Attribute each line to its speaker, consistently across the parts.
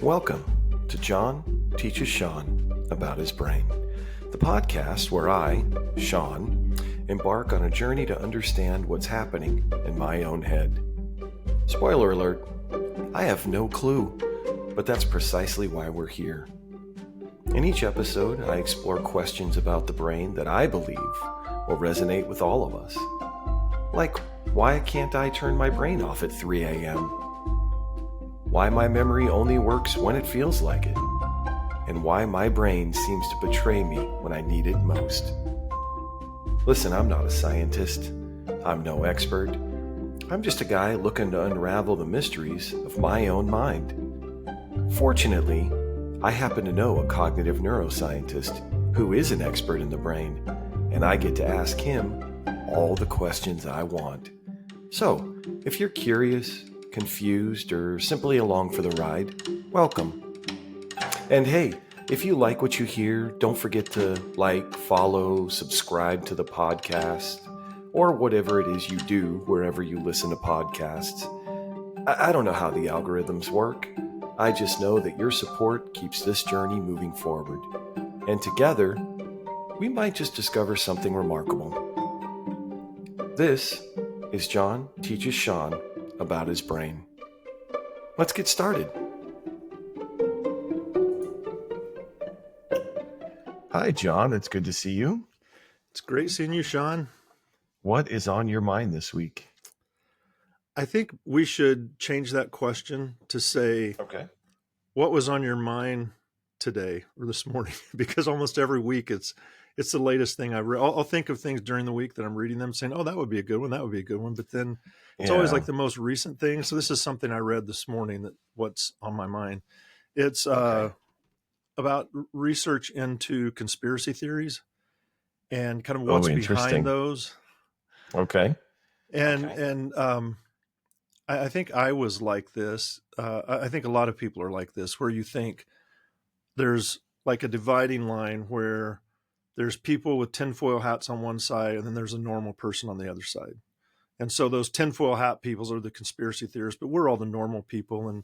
Speaker 1: Welcome to John Teaches Sean About His Brain, the podcast where I, Sean, embark on a journey to understand what's happening in my own head. Spoiler alert, I have no clue, but that's precisely why we're here. In each episode, I explore questions about the brain that I believe will resonate with all of us. Like, why can't I turn my brain off at 3 a.m.? Why my memory only works when it feels like it, and why my brain seems to betray me when I need it most. Listen, I'm not a scientist. I'm no expert. I'm just a guy looking to unravel the mysteries of my own mind. Fortunately, I happen to know a cognitive neuroscientist who is an expert in the brain, and I get to ask him all the questions I want. So, if you're curious, confused, or simply along for the ride, welcome. And hey, if you like what you hear, don't forget to like, follow, subscribe to the podcast, or whatever it is you do wherever you listen to podcasts. I don't know how the algorithms work. I just know that your support keeps this journey moving forward. And together, we might just discover something remarkable. This is John Teaches Sean About His Brain. Let's get started. Hi, John. It's good to see you.
Speaker 2: It's great seeing you, Sean.
Speaker 1: What is on your mind this week?
Speaker 2: I think we should change that question to say, what was on your mind today or this morning? Because almost every week it's the latest thing I read. I'll think of things during the week that I'm reading them saying, oh, that would be a good one. That would be a good one. But then it's always like the most recent thing. So this is something I read this morning that what's on my mind. It's about research into conspiracy theories and kind of what's behind those.
Speaker 1: Okay.
Speaker 2: And I think I was like this. I think a lot of people are like this, where you think there's like a dividing line where there's people with tinfoil hats on one side, and then there's a normal person on the other side. And so those tinfoil hat people are the conspiracy theorists, but we're all the normal people.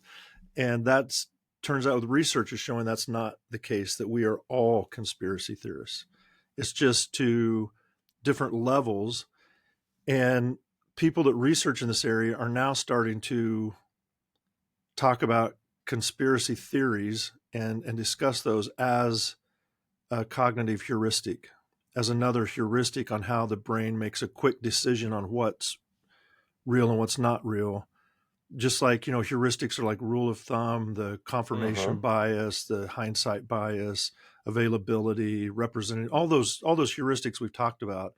Speaker 2: And that's turns out the research is showing that's not the case, that we are all conspiracy theorists. It's just to different levels. And people that research in this area are now starting to talk about conspiracy theories and discuss those as a cognitive heuristic, as another heuristic on how the brain makes a quick decision on what's real and what's not real. Just like, heuristics are like rule of thumb, the confirmation bias, the hindsight bias, availability, representing, all those heuristics we've talked about.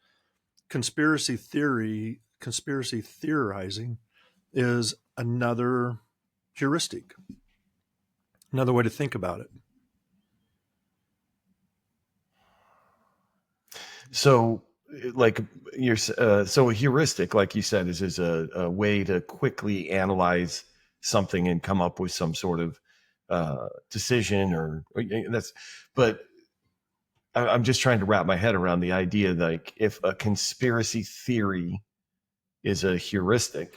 Speaker 2: Conspiracy theorizing is another heuristic, another way to think about it.
Speaker 1: So, like so a heuristic, like you said, is a way to quickly analyze something and come up with some sort of decision, or that's. But I'm just trying to wrap my head around the idea, like if a conspiracy theory is a heuristic,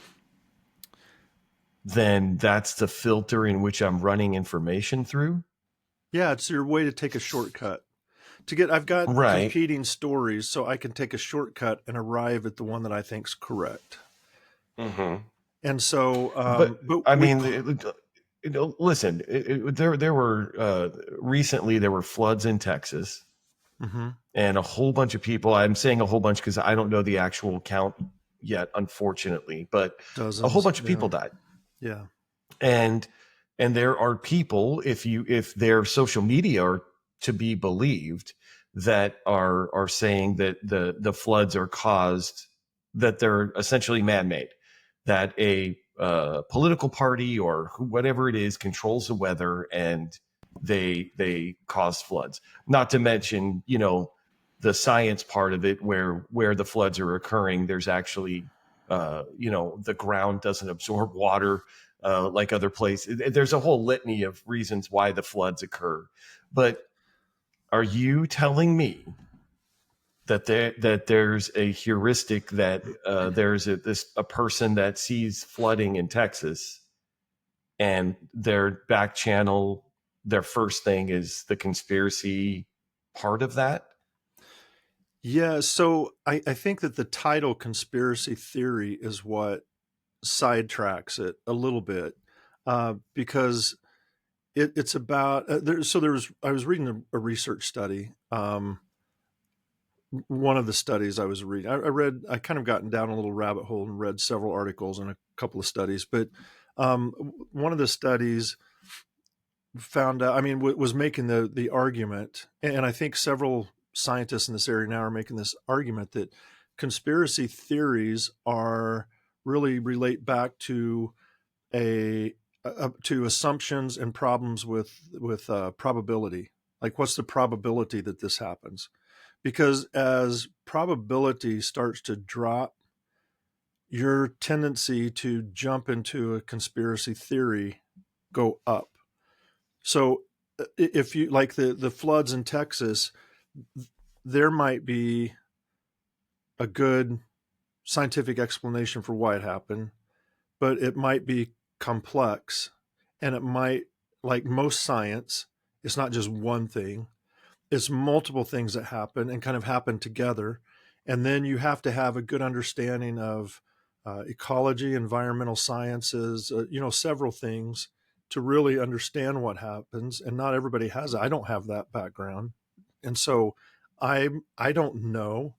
Speaker 1: then that's the filter in which I'm running information through.
Speaker 2: Yeah, it's your way to take a shortcut. I've got competing stories, so I can take a shortcut and arrive at the one that I think's correct.
Speaker 1: Mm-hmm.
Speaker 2: And so,
Speaker 1: listen. There were recently there were floods in Texas, and a whole bunch of people. I'm saying a whole bunch because I don't know the actual count yet, unfortunately. But a whole bunch of people died.
Speaker 2: Yeah,
Speaker 1: and there are people, if their social media are to be believed, that are saying that the floods are caused, that they're essentially man-made, that a political party or whatever it is controls the weather and they cause floods. Not to mention, the science part of it, where the floods are occurring, there's actually, the ground doesn't absorb water like other places. There's a whole litany of reasons why the floods occur. But are you telling me that there's a heuristic, that there's a person that sees flooding in Texas and their back channel, their first thing is the conspiracy part of that.
Speaker 2: Yeah, so I think that the title conspiracy theory is what sidetracks it a little bit, because it's about I was reading a research study. One of the studies I was reading, I kind of gotten down a little rabbit hole and read several articles and a couple of studies, but one of the studies found out, was making the argument, and I think several scientists in this area now are making this argument that conspiracy theories are really relate back to to assumptions and problems with probability. Like, what's the probability that this happens? Because as probability starts to drop, your tendency to jump into a conspiracy theory go up. So if you like the floods in Texas, there might be a good scientific explanation for why it happened, but it might be complex, and it might, like most science, it's not just one thing. It's multiple things that happen and kind of happen together. And then you have to have a good understanding of ecology, environmental sciences, several things to really understand what happens. And not everybody has it. I don't have that background. And so I don't know.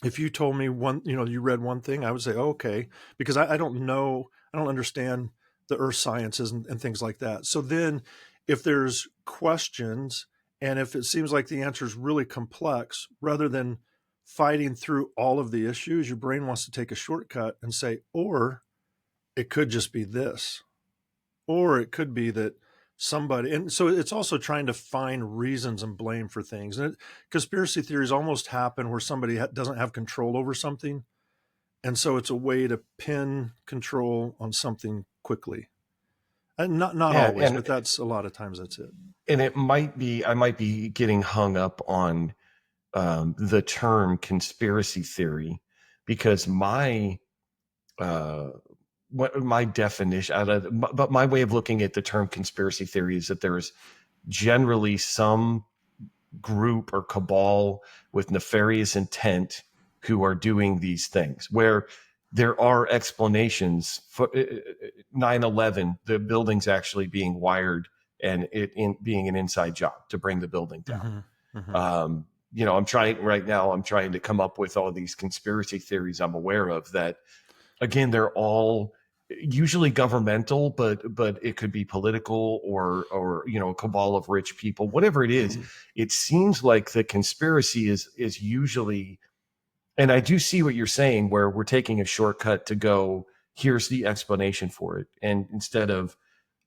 Speaker 2: If you told me you read one thing, I would say, oh, okay, because I don't know, I don't understand the earth sciences and things like that. So then if there's questions, and if it seems like the answer is really complex, rather than fighting through all of the issues, your brain wants to take a shortcut and say, or it could just be this, or it could be that somebody. And so it's also trying to find reasons and blame for things. And conspiracy theories almost happen where somebody doesn't have control over something, and so it's a way to pin control on something quickly. And not
Speaker 1: Yeah,
Speaker 2: always,
Speaker 1: and
Speaker 2: but that's a lot of times that's it.
Speaker 1: it might be, I might be getting hung up on the term conspiracy theory, because uh, my definition, but my way of looking at the term conspiracy theory is that there's generally some group or cabal with nefarious intent who are doing these things, where there are explanations for 9/11, the building's actually being wired and being an inside job to bring the building down.
Speaker 2: Mm-hmm. Mm-hmm.
Speaker 1: I'm trying to come up with all these conspiracy theories I'm aware of that, again, they're all usually governmental, but it could be political or a cabal of rich people, whatever it is. It seems like the conspiracy is usually, and I do see what you're saying, where we're taking a shortcut to go, here's the explanation for it, and instead of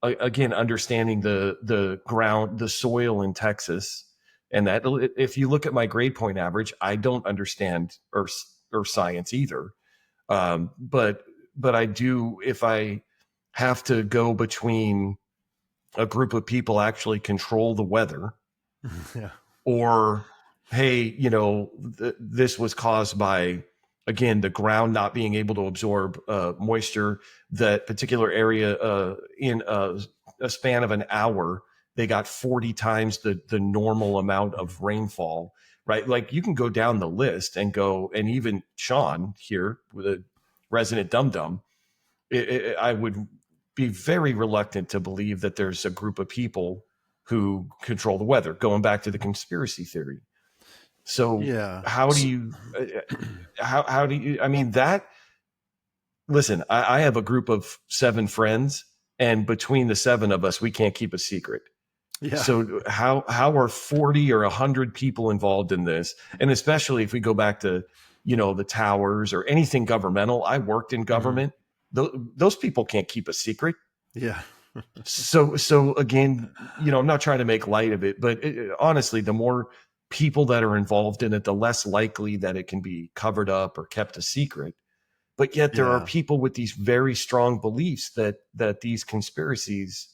Speaker 1: again understanding the ground, the soil in Texas. And that, if you look at my grade point average, I don't understand earth science either. But I do, if I have to go between a group of people actually control the weather,
Speaker 2: Yeah.
Speaker 1: or, hey, this was caused by, again, the ground not being able to absorb moisture, that particular area in a span of an hour, they got 40 times the normal amount of rainfall, right? Like, you can go down the list and go, and even Sean here, with a resident dum-dum, I would be very reluctant to believe that there's a group of people who control the weather, going back to the conspiracy theory. So
Speaker 2: Yeah.
Speaker 1: how do you, how do you, I mean, that, listen, I have a group of 7 friends, and between the 7 of us, we can't keep a secret.
Speaker 2: Yeah.
Speaker 1: So how are 40 or 100 people involved in this? And especially if we go back to, the towers or anything governmental. I worked in government. Those people can't keep a secret.
Speaker 2: Yeah.
Speaker 1: So again, I'm not trying to make light of it, but honestly, the more people that are involved in it, the less likely that it can be covered up or kept a secret. But yet there are
Speaker 2: Yeah.
Speaker 1: people with these very strong beliefs that these conspiracies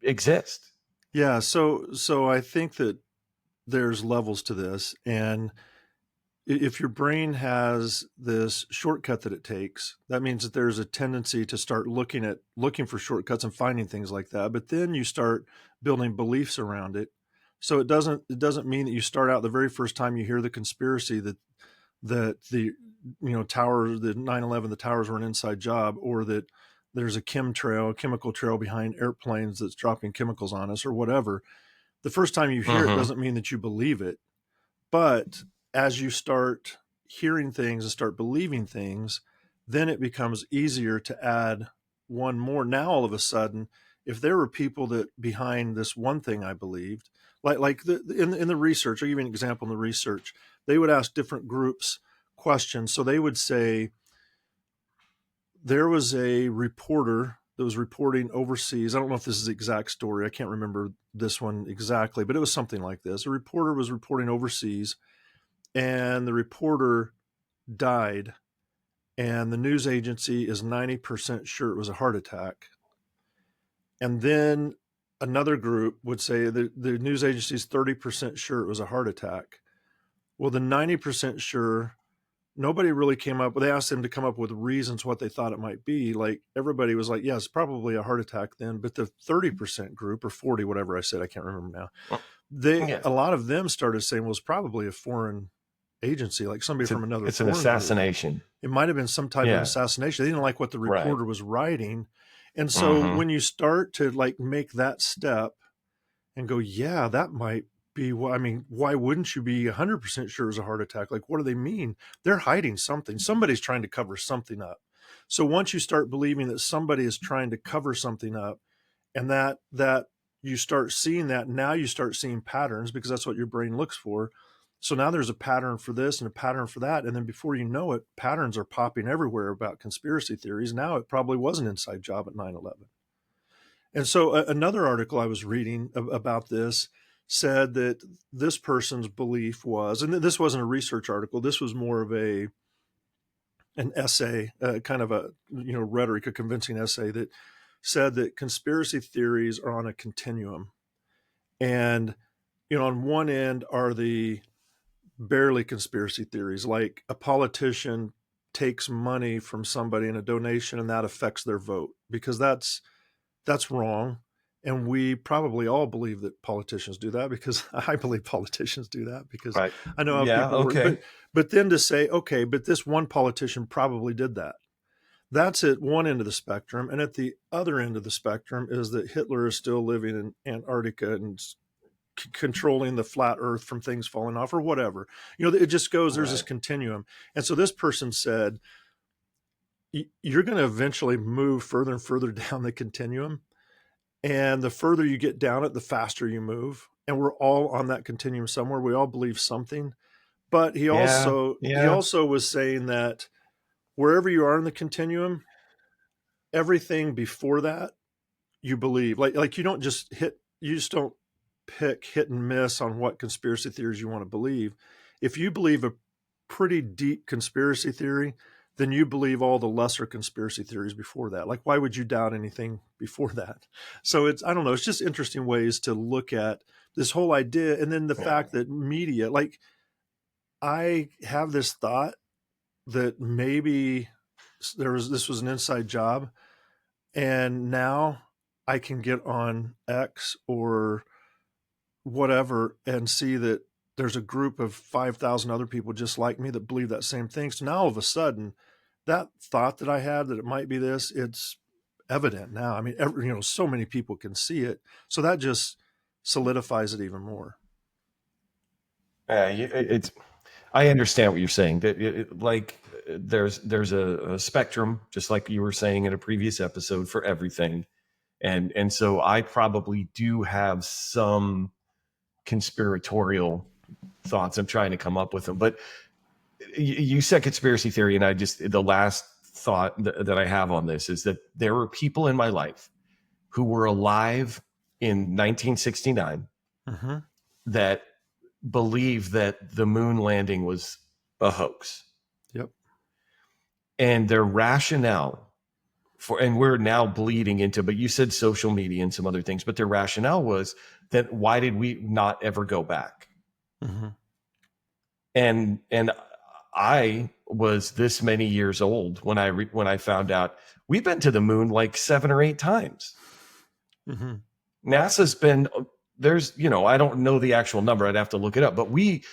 Speaker 1: exist.
Speaker 2: Yeah. So I think that there's levels to this, and if your brain has this shortcut that it takes, that means that there's a tendency to start looking for shortcuts and finding things like that. But then you start building beliefs around it. So it doesn't mean that you start out the very first time you hear the conspiracy that the towers, the 9/11, the towers were an inside job, or that there's a chemical trail behind airplanes that's dropping chemicals on us, or whatever. The first time you hear it doesn't mean that you believe it. But as you start hearing things and start believing things, then it becomes easier to add one more. Now, all of a sudden, if there were people that behind this one thing I believed, in the research, I'll give you an example in the research, they would ask different groups questions. So they would say, there was a reporter that was reporting overseas. I don't know if this is the exact story. I can't remember this one exactly, but it was something like this. A reporter was reporting overseas, and the reporter died, and the news agency is 90% sure it was a heart attack. And then another group would say the news agency is 30% sure it was a heart attack. Well, the 90% sure, nobody really came up. They asked them to come up with reasons what they thought it might be. Like, everybody was like, yes, probably a heart attack then. But the 30% group, or 40, whatever I said, I can't remember now. A lot of them started saying, well, it's probably a foreign agency, like somebody from another.
Speaker 1: It's an assassination.
Speaker 2: Group. It might have been some type of assassination. They didn't like what the reporter was writing. And so when you start to make that step and go, yeah, that might be what, why wouldn't you be 100% sure it was a heart attack? Like, what do they mean? They're hiding something. Somebody's trying to cover something up. So once you start believing that somebody is trying to cover something up, and that you start seeing that, now you start seeing patterns, because that's what your brain looks for. So now there's a pattern for this and a pattern for that. And then before you know it, patterns are popping everywhere about conspiracy theories. Now it probably was an inside job at 9/11. And so another article I was reading about this said that this person's belief was, and this wasn't a research article, this was more of an essay, kind of a rhetoric, a convincing essay that said that conspiracy theories are on a continuum. And on one end are the barely conspiracy theories, like a politician takes money from somebody in a donation and that affects their vote, because that's wrong. And we probably all believe that politicians do that, because I believe politicians do that, because I know how people work. But then to say, okay, but this one politician probably did that. That's at one end of the spectrum. And at the other end of the spectrum is that Hitler is still living in Antarctica and controlling the flat earth from things falling off, or whatever. It just goes, there's this continuum. And so this person said, you're going to eventually move further and further down the continuum. And the further you get down it, the faster you move. And we're all on that continuum somewhere. We all believe something. But he also was saying that wherever you are in the continuum, everything before that you believe. Like you just don't pick hit and miss on what conspiracy theories you want to believe. If you believe a pretty deep conspiracy theory, then you believe all the lesser conspiracy theories before that. Like, why would you doubt anything before that? So I don't know, it's just interesting ways to look at this whole idea. And then the fact that media, like, I have this thought that maybe this was an inside job, and now I can get on X or whatever and see that there's a group of 5,000 other people just like me that believe that same thing. So now all of a sudden, that thought that I had that it might be this, it's evident now. So many people can see it. So that just solidifies it even more.
Speaker 1: I understand what you're saying. That there's a spectrum, just like you were saying in a previous episode, for everything. And so I probably do have some conspiratorial thoughts. I'm trying to come up with them, but you said conspiracy theory, and the last thought that I have on this is that there were people in my life who were alive in 1969 that believed that the moon landing was a hoax.
Speaker 2: Yep.
Speaker 1: And their rationale and we're now bleeding into, but you said social media and some other things, but their rationale was that why did we not ever go back? And I was this many years old when I found out we've been to the moon like 7 or 8 times.
Speaker 2: Mm-hmm.
Speaker 1: NASA's been there's, I don't know the actual number. I'd have to look it up, but we've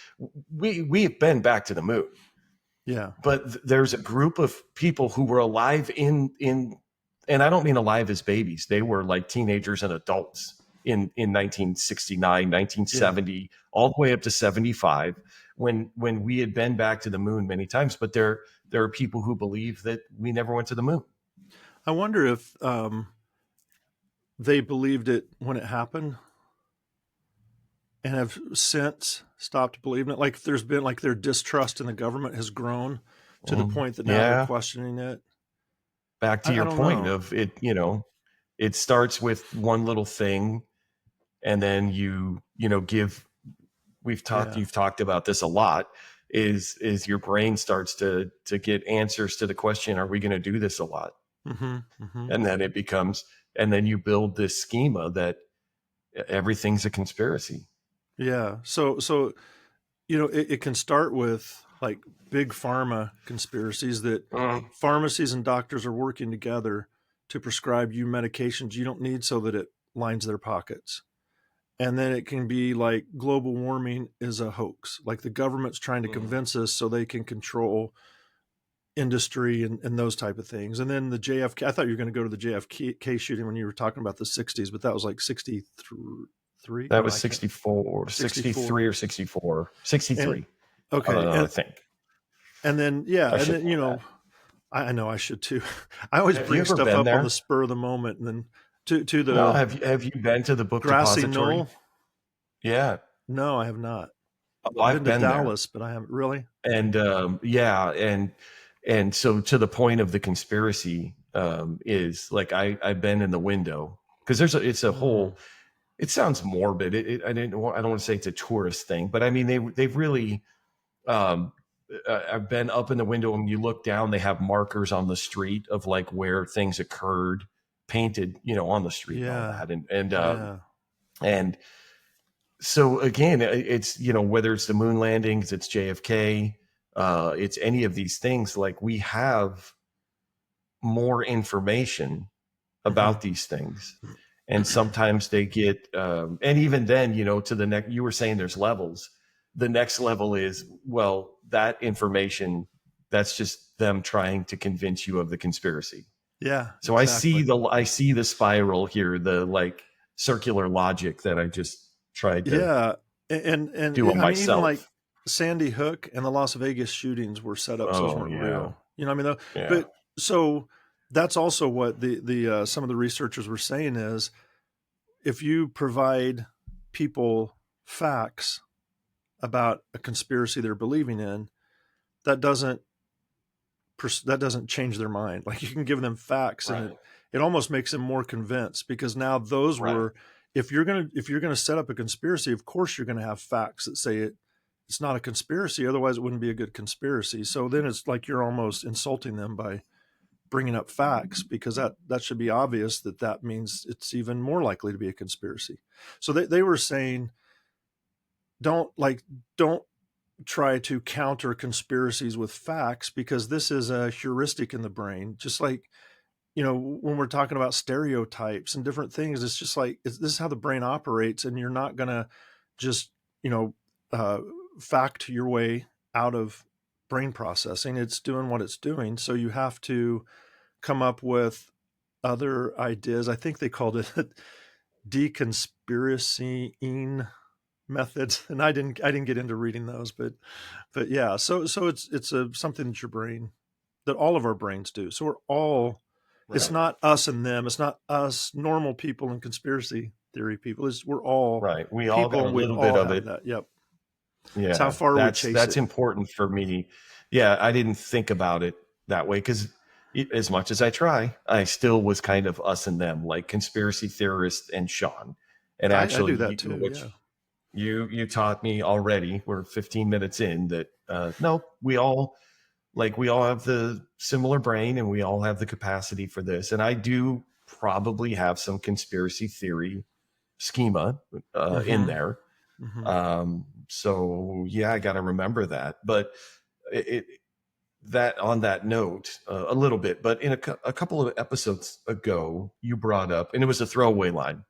Speaker 1: been back to the moon.
Speaker 2: Yeah.
Speaker 1: But there's a group of people who were alive in, and I don't mean alive as babies. They were like teenagers and adults in 1969, 1970, all the way up to 75, when we had been back to the moon many times. But there are people who believe that we never went to the moon.
Speaker 2: I wonder if they believed it when it happened and have since stopped believing it. Like there's been like their distrust in the government has grown to the point that now they're questioning it.
Speaker 1: Back to your point of it, it starts with one little thing, and then you've talked about this a lot, is your brain starts to get answers to the question, are we going to do this a lot?
Speaker 2: Mm-hmm, mm-hmm.
Speaker 1: And then it becomes, and then you build this schema that everything's a conspiracy.
Speaker 2: Yeah. So it can start with like big pharma conspiracies that pharmacies and doctors are working together to prescribe you medications you don't need so that it lines their pockets. And then it can be like global warming is a hoax. Like the government's trying to convince us so they can control industry and those type of things. And then the JFK, I thought you were going to go to the JFK shooting when you were talking about the 60s, but that was like 63.
Speaker 1: That was 64, 63 or 64, 63.
Speaker 2: Okay.
Speaker 1: I think.
Speaker 2: And then, and then, I know I should too. I always bring stuff up on the spur of the moment, and then to the.
Speaker 1: No, have you been to the book
Speaker 2: Grassy
Speaker 1: depository?
Speaker 2: Knoll?
Speaker 1: Yeah.
Speaker 2: No, I have not.
Speaker 1: I've been
Speaker 2: to Dallas, but I haven't really.
Speaker 1: And and so to the point of the conspiracy is like I've been in the window, because it's a whole. It sounds morbid. I don't want to say it's a tourist thing, but I mean they've really. I've been up in the window, and you look down. They have markers on the street of like where things occurred, painted, on the street and all that, and so again, it's whether it's the moon landings, it's JFK, it's any of these things. Like we have more information about these things, and sometimes they get, and even then, to the next. You were saying there's levels. The next level is, well, that information, that's just them trying to convince you of the conspiracy.
Speaker 2: Yeah.
Speaker 1: So exactly. I see the spiral here, the like circular logic that I just tried to
Speaker 2: and
Speaker 1: do on myself.
Speaker 2: Even like Sandy Hook and the Las Vegas shootings were set up so weren't real. But so that's also what the some of the researchers were saying is, if you provide people facts about a conspiracy they're believing in, that doesn't change their mind. Like you can give them facts, and it almost makes them more convinced, because now those were, if you're gonna set up a conspiracy, of course you're gonna have facts that say it's not a conspiracy. Otherwise, it wouldn't be a good conspiracy. So then it's like you're almost insulting them by bringing up facts, because that should be obvious that means it's even more likely to be a conspiracy. So they were saying, don't try to counter conspiracies with facts, because this is a heuristic in the brain. Just like, when we're talking about stereotypes and different things, it's just like, this is how the brain operates, and you're not going to just, fact your way out of brain processing. It's doing what it's doing. So you have to come up with other ideas. I think they called it deconspiracying methods, and I didn't get into reading those, but yeah. So it's something that all of our brains do. So we're all. Right. It's not us and them. It's not us normal people and conspiracy theory people. We're all
Speaker 1: right. We all got a little bit of it.
Speaker 2: That. Yep.
Speaker 1: Yeah.
Speaker 2: It's how far we chase
Speaker 1: that's
Speaker 2: it.
Speaker 1: important for me. Yeah, I didn't think about it that way, because as much as I try, I still was kind of us and them, like conspiracy theorist and Sean. And actually,
Speaker 2: I do that too.
Speaker 1: You taught me already. We're 15 minutes in that. No, we all have the similar brain, and we all have the capacity for this. And I do probably have some conspiracy theory schema in there. So yeah, I got to remember that. But it that on that note a little bit, but in a couple of episodes ago, you brought up, and it was a throwaway line,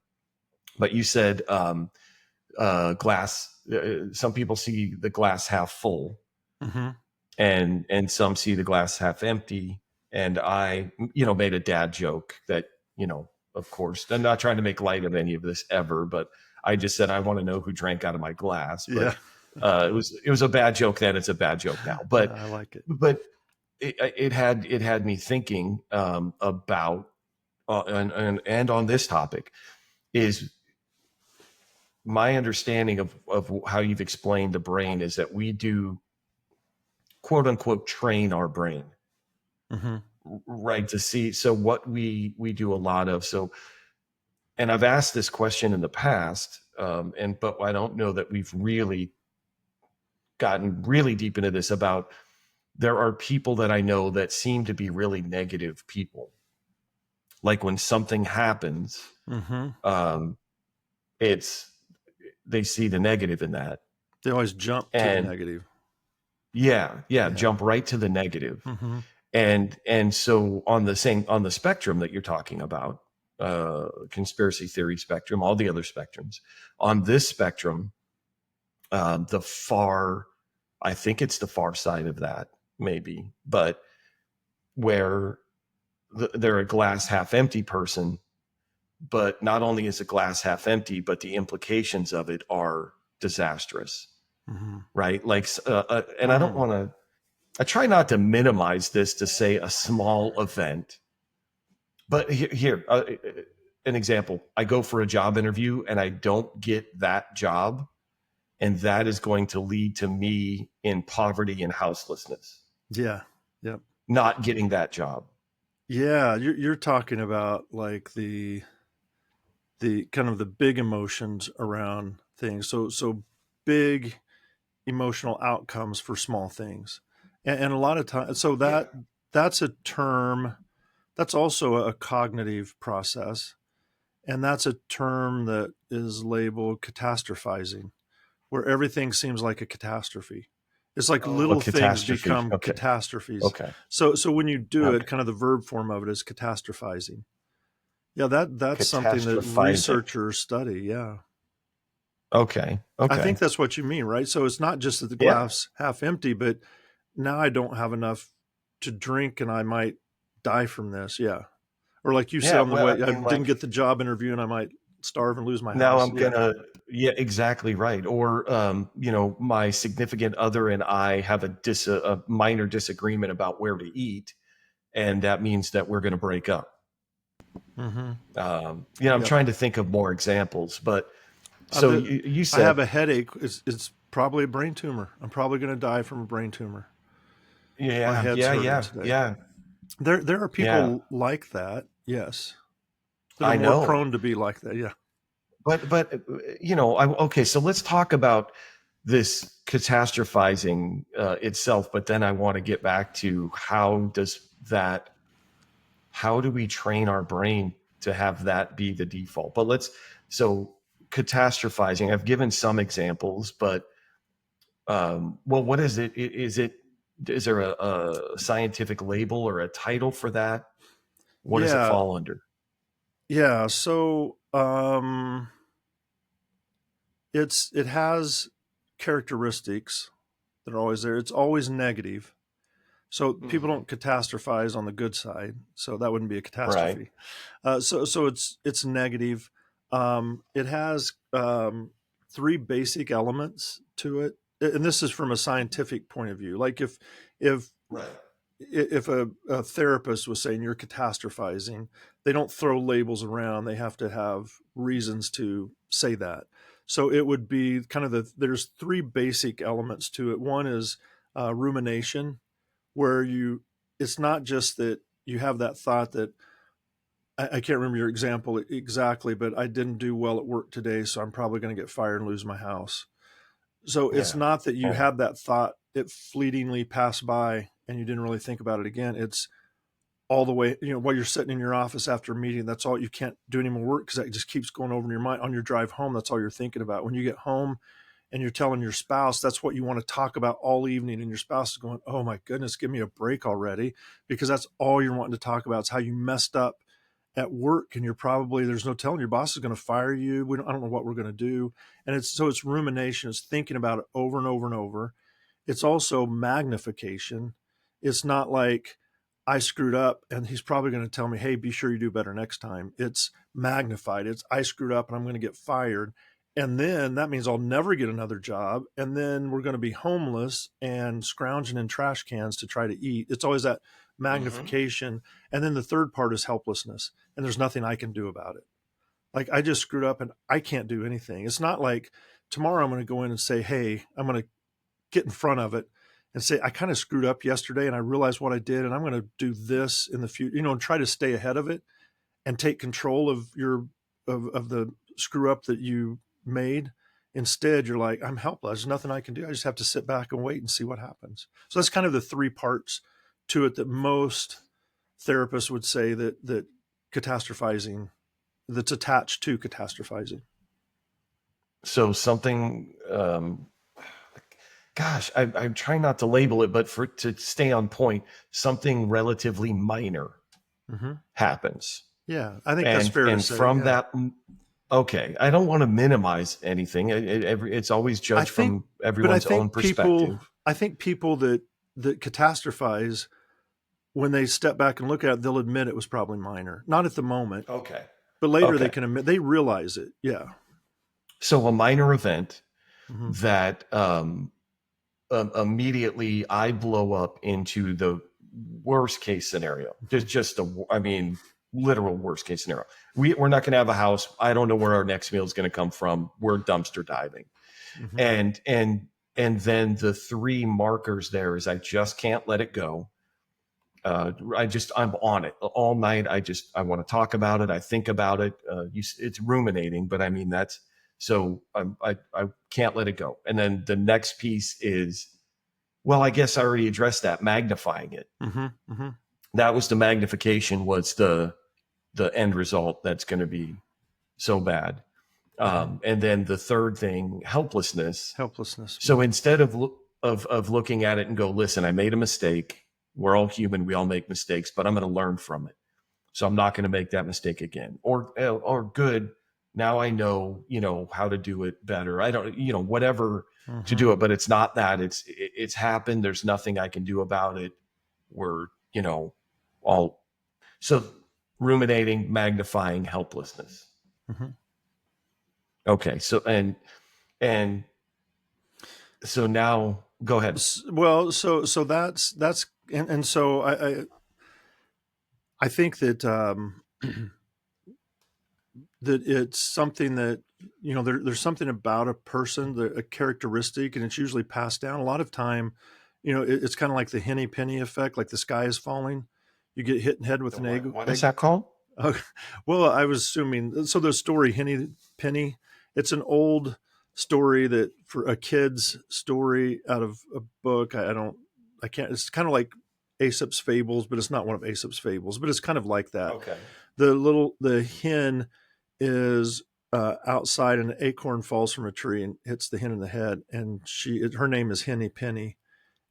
Speaker 1: but you said glass. Some people see the glass half full,
Speaker 2: Mm-hmm.
Speaker 1: and some see the glass half empty. And I, made a dad joke that, of course, I'm not trying to make light of any of this ever, but I just said I want to know who drank out of my glass. But
Speaker 2: Yeah.
Speaker 1: it was a bad joke then. It's a bad joke now. But
Speaker 2: I like it.
Speaker 1: but it had me thinking about and on this topic is my understanding of how you've explained the brain is that we do, quote unquote, train our brain,
Speaker 2: Mm-hmm.
Speaker 1: right? To see. So what we do a lot of, and I've asked this question in the past, but I don't know that we've really gotten really deep into this. About there are people that I know that seem to be really negative people. Like when something happens,
Speaker 2: Mm-hmm.
Speaker 1: they see the negative in that.
Speaker 2: They always jump to the
Speaker 1: And
Speaker 2: negative.
Speaker 1: yeah,
Speaker 2: Yeah.
Speaker 1: jump right to the negative.
Speaker 2: Mm-hmm.
Speaker 1: And so on the spectrum that you're talking about, conspiracy theory spectrum, all the other spectrums, on this spectrum, I think it's the far side of that, maybe, but where they're a glass half empty person, but not only is a glass half empty, but the implications of it are disastrous,
Speaker 2: Mm-hmm.
Speaker 1: right? Like, and I don't want to, I try not to minimize this to say a small event, but here, an example. I go for a job interview and I don't get that job, and that is going to lead to me in poverty and houselessness.
Speaker 2: Yeah. Yep.
Speaker 1: Not getting that job.
Speaker 2: Yeah. You're talking about like the kind of the big emotions around things. So big emotional outcomes for small things, and a lot of times, so that's a term. That's also a cognitive process, and that's a term that is labeled catastrophizing, where everything seems like a catastrophe. It's like little things
Speaker 1: Catastrophe.
Speaker 2: become
Speaker 1: Okay.
Speaker 2: catastrophes.
Speaker 1: Okay.
Speaker 2: So when you do
Speaker 1: Okay.
Speaker 2: it, kind of the verb form of it is catastrophizing. Yeah, that's something that
Speaker 1: Catastrophizing.
Speaker 2: researchers study. Yeah.
Speaker 1: Okay.
Speaker 2: I think
Speaker 1: Okay.
Speaker 2: that's what you mean, right? So it's not just that the glass half empty, but now I don't have enough to drink and I might die from this. Yeah. Or like you said
Speaker 1: Yeah.
Speaker 2: on the
Speaker 1: Well,
Speaker 2: way,
Speaker 1: I
Speaker 2: I
Speaker 1: mean,
Speaker 2: didn't
Speaker 1: like,
Speaker 2: get the job interview and I might starve and lose my
Speaker 1: now
Speaker 2: house.
Speaker 1: I'm
Speaker 2: Yeah.
Speaker 1: gonna, yeah, exactly right. Or, my significant other and I have a minor disagreement about where to eat, and that means that we're going to break up.
Speaker 2: Mm-hmm.
Speaker 1: I'm
Speaker 2: Yep.
Speaker 1: trying to think of more examples, but so you
Speaker 2: I
Speaker 1: said,
Speaker 2: have a headache. It's probably a brain tumor. I'm probably going to die from a brain tumor. My head's hurting today.
Speaker 1: yeah.
Speaker 2: There are
Speaker 1: Yeah,
Speaker 2: people like that. Yes. That are
Speaker 1: I
Speaker 2: more
Speaker 1: know.
Speaker 2: prone to be like that. Yeah.
Speaker 1: But okay, so let's talk about this catastrophizing itself, but then I want to get back to how do we train our brain to have that be the default? But so catastrophizing, I've given some examples, but well, what is it? Is there a scientific label or a title for that? What does it
Speaker 2: Yeah.
Speaker 1: fall under?
Speaker 2: Yeah. So it has characteristics that are always there. It's always negative. So people don't catastrophize on the good side. So that wouldn't be a catastrophe.
Speaker 1: Right.
Speaker 2: So it's negative. It has three basic elements to it, and this is from a scientific point of view. Like if
Speaker 1: Right.
Speaker 2: if a therapist was saying you're catastrophizing, they don't throw labels around. They have to have reasons to say that. So it would be kind of there's three basic elements to it. One is rumination, where it's not just that you have that thought that I can't remember your example exactly, but I didn't do well at work today, so I'm probably going to get fired and lose my house. So it's
Speaker 1: Yeah.
Speaker 2: not that you
Speaker 1: Yeah.
Speaker 2: had that thought, it fleetingly passed by and you didn't really think about it again. It's all the way, while you're sitting in your office after a meeting, that's all, you can't do any more work because that just keeps going over in your mind. On your drive home, that's all you're thinking about. When you get home, and you're telling your spouse that's what you want to talk about all evening, and your spouse is going, oh my goodness, give me a break already, because that's all you're wanting to talk about. It's how you messed up at work, and you're probably, there's no telling, your boss is going to fire you. I don't know what we're going to do. And it's rumination. It's thinking about it over and over and over. It's also magnification. It's not like I screwed up and he's probably going to tell me, hey, be sure you do better next time. It's magnified. It's I screwed up and I'm going to get fired. And then that means I'll never get another job. And then we're going to be homeless and scrounging in trash cans to try to eat. It's always that magnification. And then the third part is helplessness. And there's nothing I can do about it. Like, I just screwed up and I can't do anything. It's not like tomorrow I'm going to go in and say, hey, I'm going to get in front of it and say, I kind of screwed up yesterday and I realized what I did, and I'm going to do this in the future, and try to stay ahead of it and take control of of the screw up that you made. Instead, you're like, I'm helpless. There's nothing I can do. I just have to sit back and wait and see what happens. So that's kind of the three parts to it that most therapists would say that catastrophizing, that's attached to catastrophizing.
Speaker 1: So something, gosh, I'm trying not to label it, but to stay on point, something relatively minor happens.
Speaker 2: Yeah, I think that's fair to say.
Speaker 1: And from that, okay, I don't want to minimize anything. It's always judged from everyone's own perspective.
Speaker 2: I think people that catastrophize, when they step back and look at it, they'll admit it was probably minor. Not at the moment.
Speaker 1: Okay.
Speaker 2: But later they can admit, they realize it. Yeah.
Speaker 1: So a minor event that immediately I blow up into the worst case scenario. Literal worst case scenario. We're not going to have a house. I don't know where our next meal is going to come from. We're dumpster diving. And then the three markers there is I just can't let it go. I'm on it all night. I want to talk about it. I think about it. It's ruminating, but I mean, so I can't let it go. And then the next piece is, well, I guess I already addressed that, magnifying it. That was the magnification, was the end result that's going to be so bad. And then the third thing, helplessness. So instead of looking at it and go, listen, I made a mistake. We're all human. We all make mistakes, but I'm going to learn from it. So I'm not going to make that mistake again. Or good. Now I know, how to do it better. I don't, whatever to do it, but it's not that. It's happened. There's nothing I can do about it. We're, all. So ruminating, magnifying, helplessness. Okay. So, and so now go ahead.
Speaker 2: Well, so that's, and so I think that, that it's something that, there's something about a person, a characteristic, and it's usually passed down. A lot of time, it's kind of like the henny penny effect, like the sky is falling. You get hit in the head with an egg.
Speaker 1: What is that called?
Speaker 2: Well, I was assuming, so the story Henny Penny, it's an old story that, for a kid's story out of a book. It's kind of like Aesop's Fables, but it's not one of Aesop's Fables, but it's kind of like that.
Speaker 1: Okay.
Speaker 2: The hen is outside, and an acorn falls from a tree and hits the hen in the head. And her name is Henny Penny,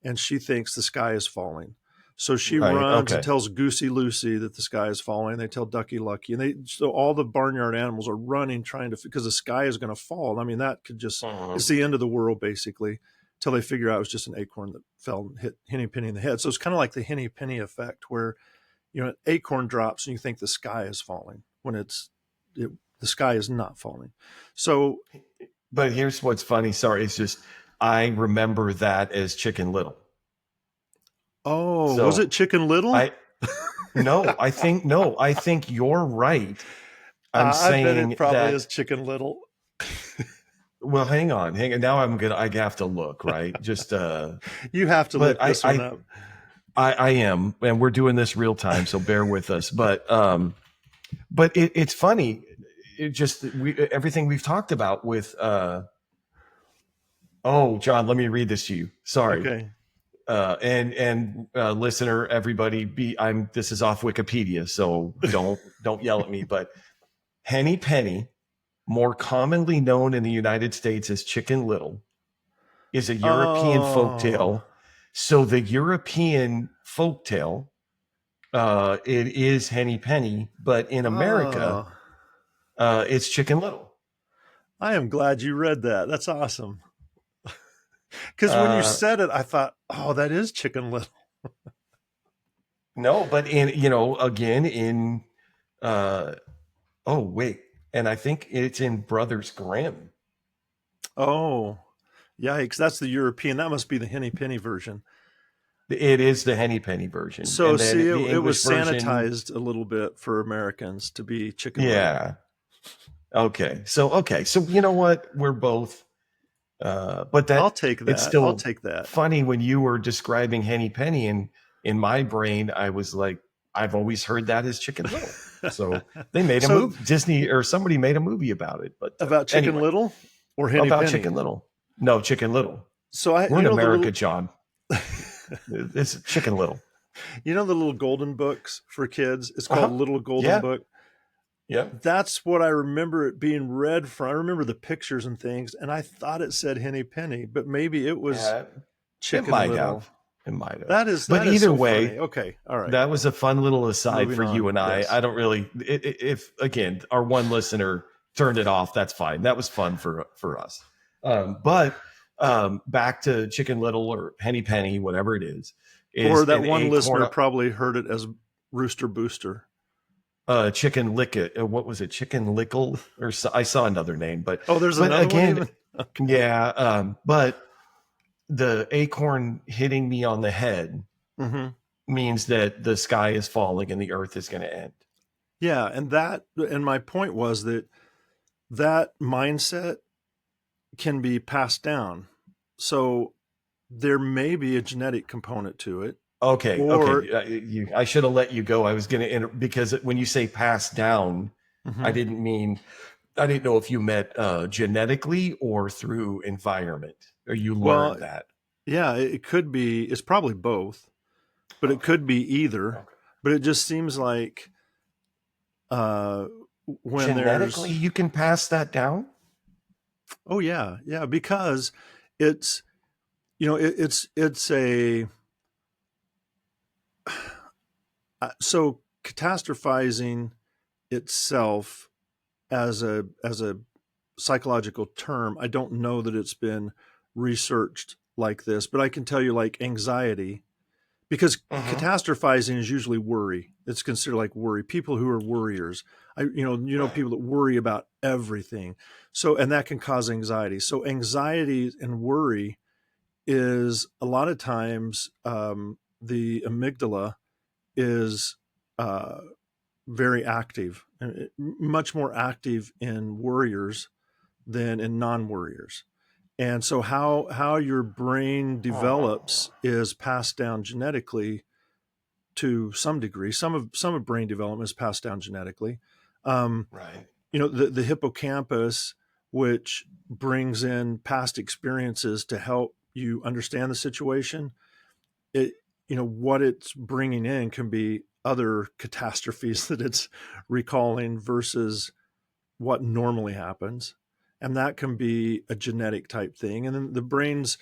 Speaker 2: and she thinks the sky is falling. So she runs and tells Goosey Lucy that the sky is falling. They tell Ducky Lucky, and so all the barnyard animals are running, because the sky is going to fall. I mean, that could just, it's the end of the world basically, till they figure out it was just an acorn that fell and hit Henny Penny in the head. So it's kind of like the Henny Penny effect, where, an acorn drops and you think the sky is falling when the sky is not falling. So,
Speaker 1: but here's what's funny. Sorry. It's just, I remember that as Chicken Little.
Speaker 2: Oh, so was it Chicken Little?
Speaker 1: I think you're right. I'm saying
Speaker 2: bet it probably is Chicken Little.
Speaker 1: Well, hang on. Now I have to look, right? Just
Speaker 2: you have to look this one up.
Speaker 1: I am, and we're doing this real time, so bear with us. But it's funny. Everything we've talked about with. John, let me read this to you. Sorry.
Speaker 2: Okay.
Speaker 1: And listener, everybody, this is off Wikipedia, so don't yell at me. But Henny Penny more commonly known in the United States as Chicken Little, is a European
Speaker 2: Oh,
Speaker 1: folktale. So the European folktale, it is Henny Penny, but in America,
Speaker 2: oh,
Speaker 1: it's Chicken Little.
Speaker 2: I am glad you read that. That's awesome. Because when you
Speaker 1: Uh,
Speaker 2: said it, I thought, oh, that is Chicken Little.
Speaker 1: no, but again, in, uh, oh, wait. And I think it's in Brothers Grimm.
Speaker 2: Oh, yikes. That's the European. That must be the Henny Penny version.
Speaker 1: It is the Henny Penny version.
Speaker 2: So,
Speaker 1: And
Speaker 2: see,
Speaker 1: then the
Speaker 2: it was
Speaker 1: English version,
Speaker 2: sanitized a little bit for Americans to be Chicken Little.
Speaker 1: yeah. Okay. So you know what? We're both, but
Speaker 2: I'll
Speaker 1: that
Speaker 2: take
Speaker 1: it's
Speaker 2: that. I'll
Speaker 1: still
Speaker 2: take that.
Speaker 1: funny when you were describing Henny Penny, and in my brain, I was like, I've always heard that as Chicken Little. So they made a
Speaker 2: So,
Speaker 1: movie, Disney or somebody made a movie about it. But
Speaker 2: about Chicken
Speaker 1: anyway,
Speaker 2: Little or Henny
Speaker 1: about
Speaker 2: Penny?
Speaker 1: Chicken Little. No, Chicken Little.
Speaker 2: So,
Speaker 1: We're in
Speaker 2: the
Speaker 1: America,
Speaker 2: little,
Speaker 1: John. It's Chicken Little.
Speaker 2: the little golden books for kids? It's
Speaker 1: Uh
Speaker 2: called
Speaker 1: huh.
Speaker 2: Little Golden
Speaker 1: Yeah.
Speaker 2: Book.
Speaker 1: Yeah.
Speaker 2: That's what I remember it being read from. I remember the pictures and things, and I thought it said Henny Penny, but maybe it was
Speaker 1: Yeah. It
Speaker 2: Chicken
Speaker 1: might
Speaker 2: Little.
Speaker 1: have. It might have.
Speaker 2: That
Speaker 1: But
Speaker 2: is
Speaker 1: either
Speaker 2: so funny.
Speaker 1: way,
Speaker 2: Okay, all right.
Speaker 1: that was a fun little aside
Speaker 2: Moving
Speaker 1: for you
Speaker 2: on.
Speaker 1: and I.
Speaker 2: Yes.
Speaker 1: I don't really, if again, our one listener turned it off, that's fine. That was fun for us. But back to Chicken Little or Henny Penny, whatever it
Speaker 2: Or
Speaker 1: is
Speaker 2: that
Speaker 1: an
Speaker 2: one listener
Speaker 1: acorn,
Speaker 2: probably heard it as Rooster Booster.
Speaker 1: chicken lick it. What was it? Chicken lickle or I saw another name,
Speaker 2: Oh, there's
Speaker 1: but
Speaker 2: another one
Speaker 1: again,
Speaker 2: even. Okay.
Speaker 1: yeah. But the acorn hitting me on the head
Speaker 2: Mm-hmm.
Speaker 1: means that the sky is falling and the earth is going to end.
Speaker 2: Yeah, and my point was that mindset can be passed down. So there may be a genetic component to it,
Speaker 1: Okay,
Speaker 2: or
Speaker 1: okay. I should have let you go. I was going to because when you say pass down, I
Speaker 2: Mhm.
Speaker 1: didn't know if you meant genetically or through environment, or you
Speaker 2: Well,
Speaker 1: learned that.
Speaker 2: yeah, it could be. It's probably both, but it
Speaker 1: Okay,
Speaker 2: could be either.
Speaker 1: okay.
Speaker 2: But it just seems like uh, when
Speaker 1: Genetically,
Speaker 2: there's
Speaker 1: you can pass that down.
Speaker 2: oh yeah, yeah, because it's it's a so catastrophizing itself as a psychological term. I don't know that it's been researched like this, but I can tell you like anxiety, because
Speaker 1: Mm-hmm.
Speaker 2: catastrophizing is usually worry. It's considered like worry. People who are worriers,
Speaker 1: Right.
Speaker 2: people that worry about everything. So, and that can cause anxiety. So, anxiety and worry is a lot of times the amygdala is uh, very active, much more active in worriers than in non-worriers. And so how your brain develops is passed down genetically to some degree. Some of brain development is passed down genetically. Um,
Speaker 1: Right.
Speaker 2: the hippocampus, which brings in past experiences to help you understand the situation, it what it's bringing in can be other catastrophes that it's recalling versus what normally happens, and that can be a genetic type thing. And then the brain's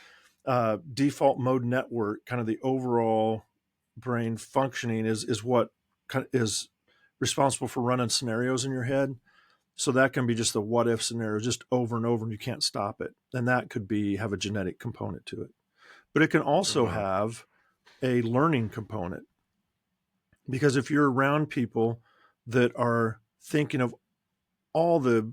Speaker 2: default mode network, kind of the overall brain functioning, is what is responsible for running scenarios in your head. So that can be just the what if scenario, just over and over, and you can't stop it. And that could be have a genetic component to it, but it can also
Speaker 1: Mm-hmm.
Speaker 2: have a learning component, because if you're around people that are thinking of all the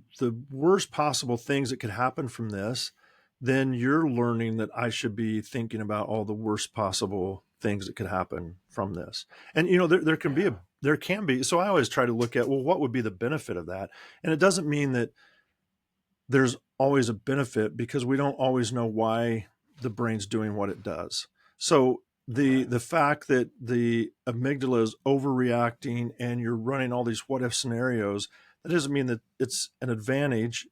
Speaker 2: worst possible things that could happen from this, then you're learning that I should be thinking about all the worst possible things that could happen from this. And there can be
Speaker 1: Yeah.
Speaker 2: so I always try to look at, well, what would be the benefit of that? And it doesn't mean that there's always a benefit, because we don't always know why the brain's doing what it does. So
Speaker 1: Right.
Speaker 2: the fact that the amygdala is overreacting and you're running all these what if scenarios, that doesn't mean that it's an advantage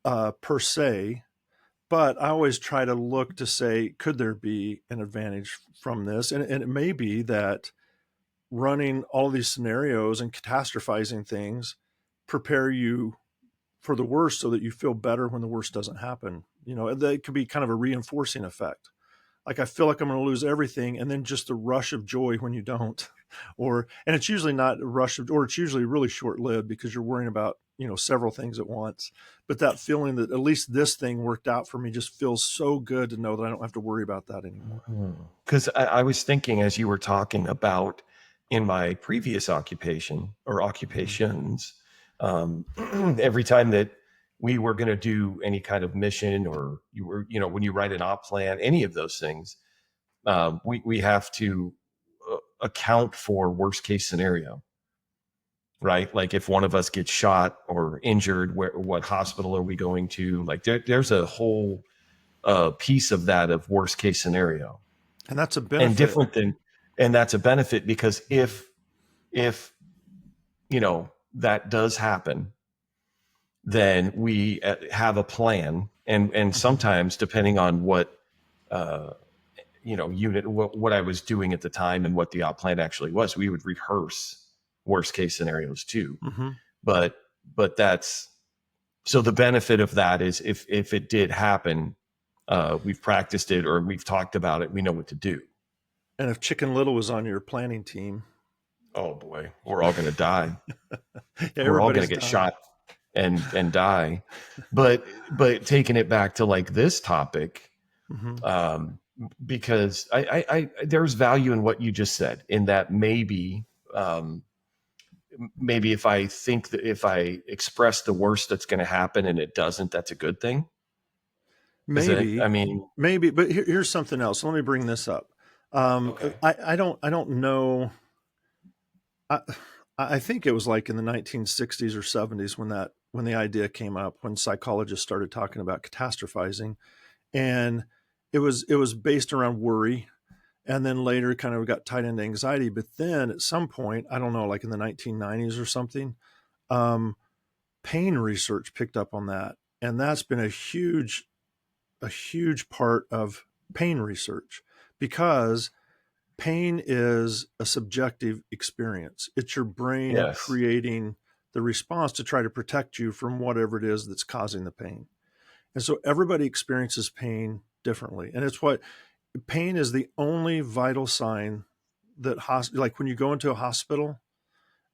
Speaker 2: per se. But I always try to look to say, could there be an advantage from this? And it may be that running all these scenarios and catastrophizing things prepare you for the worst so that you feel better when the worst doesn't happen. That could be kind of a reinforcing effect. Like, I feel like I'm going to lose everything, and then just the rush of joy when you don't. And it's usually not a rush of, or it's usually really short lived because you're worrying about, several things at once. But that feeling that at least this thing worked out for me just feels so good to know that I don't have to worry about that anymore.
Speaker 1: Because I was thinking as you were talking about in my previous occupation or occupations, every time that we were going to do any kind of mission, or you were, when you write an op plan, any of those things, we have to account for worst case scenario, right? Like if one of us gets shot or injured, what hospital are we going to? Like there's a whole piece of that of worst case scenario.
Speaker 2: And that's a benefit.
Speaker 1: And that's a benefit because if that does happen, then we have a plan, and sometimes depending on what unit, what I was doing at the time and what the op plan actually was, we would rehearse worst case scenarios too. But that's, so the benefit of that is if it did happen, we've practiced it or we've talked about it, we know what to do.
Speaker 2: And if Chicken Little was on your planning team,
Speaker 1: oh boy, we're all going to die. We're all going to get shot and die. But taking it back to like this topic, because I there's value in what you just said, in that maybe if I think that if I express the worst that's going to happen and it doesn't, that's a good thing.
Speaker 2: Maybe, but here's something else. Let me bring this up. Okay. I don't know. I think it was like in the 1960s or 70s when the idea came up, when psychologists started talking about catastrophizing, and it was based around worry, and then later kind of got tied into anxiety. But then at some point, I don't know, like in the 1990s or something, pain research picked up on that, and that's been a huge part of pain research, because pain is a subjective experience. It's your brain creating the response to try to protect you from whatever it is that's causing the pain. And so everybody experiences pain differently. And pain is the only vital sign that, like when you go into a hospital,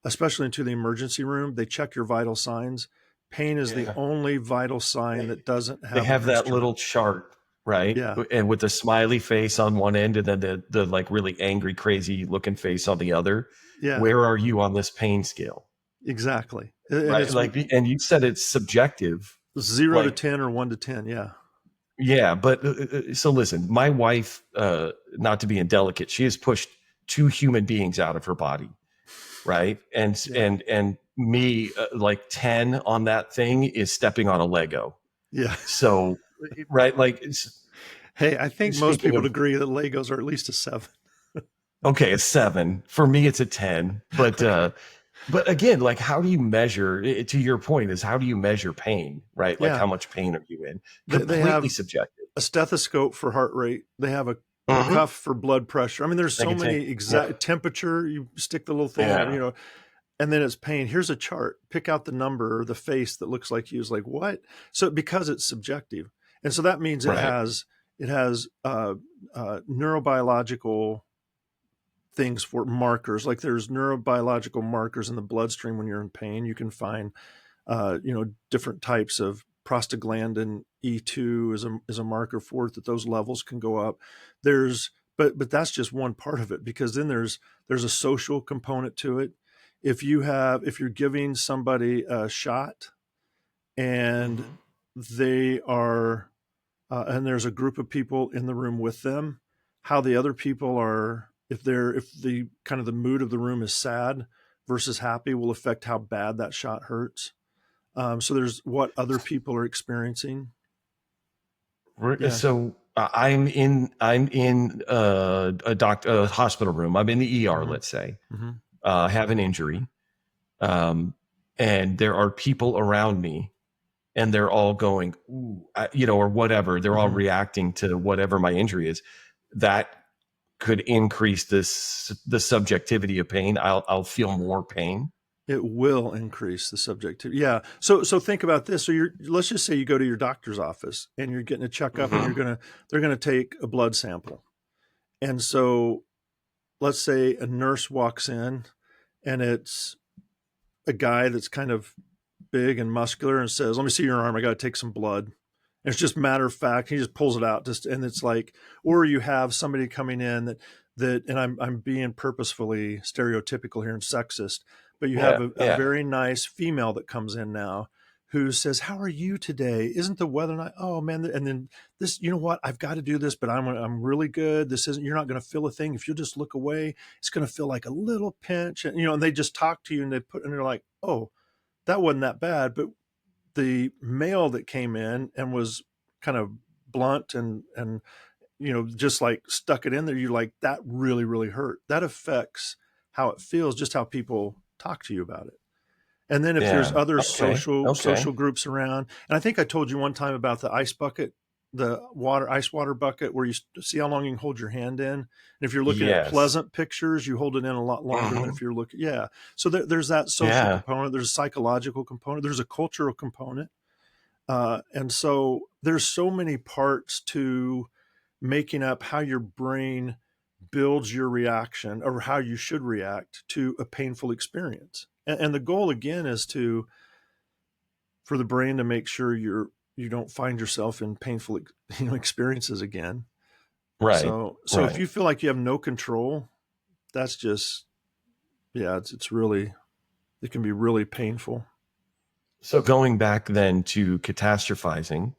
Speaker 2: especially into the emergency room, they check your vital signs. Pain is the only vital sign that doesn't have.
Speaker 1: They have that little chart, right?
Speaker 2: Yeah.
Speaker 1: And with the smiley face on one end and then the like really angry, crazy looking face on the other.
Speaker 2: Yeah.
Speaker 1: Where are you on this pain scale?
Speaker 2: Exactly.
Speaker 1: Right. And you said it's subjective.
Speaker 2: 0 to 10 or 1 to 10. Yeah.
Speaker 1: Yeah. But so listen, my wife, not to be indelicate, she has pushed 2 human beings out of her body. Right. And me, like 10 on that thing is stepping on a Lego.
Speaker 2: Yeah.
Speaker 1: So, right. Like,
Speaker 2: hey, I think most people would agree that Legos are at least a 7.
Speaker 1: Okay. A 7 for me. It's a 10, but again, like, how do you measure, to your point, is how do you measure pain, right? Like how much pain are you in? Completely
Speaker 2: they have
Speaker 1: subjective.
Speaker 2: A stethoscope for heart rate. They have a cuff for blood pressure. I mean, there's so many exact temperature. You stick the little thing, and then it's pain. Here's a chart. Pick out the number or the face that looks like you. Is like, what? So because it's subjective, and so that means it has neurobiological things for markers. Like there's neurobiological markers in the bloodstream when you're in pain. You can find different types of prostaglandin E2 is a marker for it, that those levels can go up. But that's just one part of it, because then there's a social component to it. If you're giving somebody a shot and they are and there's a group of people in the room with them, how the other people are, if the kind of the mood of the room is sad versus happy, will affect how bad that shot hurts. So there's what other people are experiencing.
Speaker 1: Yeah. So I'm in a hospital room. I'm in the ER, let's say, have an injury. And there are people around me and they're all going, ooh, or whatever. They're all reacting to whatever my injury is. That could increase the subjectivity of pain. I'll feel more pain.
Speaker 2: It will increase the subjectivity. Yeah. So think about this. So let's just say you go to your doctor's office and you're getting a checkup, and they're gonna take a blood sample. And so let's say a nurse walks in, and it's a guy that's kind of big and muscular and says, "Let me see your arm. I got to take some blood." And it's just matter of fact. He just pulls it out, and it's like, or you have somebody coming in and I'm being purposefully stereotypical here and sexist, but you have a very nice female that comes in now who says, "How are you today? Isn't the weather nice? Oh man!" And then this, you know what? I've got to do this, but I'm really good. This isn't. You're not going to feel a thing if you just look away. It's going to feel like a little pinch, and and they just talk to you, and they're like, "Oh, that wasn't that bad." But the male that came in and was kind of blunt and just like stuck it in there, you're like, that really, really hurt. That affects how it feels, just how people talk to you about it. And then if there's other social groups around, and I think I told you one time about the ice bucket, the ice water bucket, where you see how long you can hold your hand in. And if you're looking at pleasant pictures, you hold it in a lot longer than if you're looking. Yeah. So there's that social component. There's a psychological component. There's a cultural component. And so there's so many parts to making up how your brain builds your reaction, or how you should react to a painful experience. And the goal again is for the brain to make sure you don't find yourself in painful experiences again.
Speaker 1: Right.
Speaker 2: So if you feel like you have no control, that's just, it's really, it can be really painful.
Speaker 1: So going back then to catastrophizing,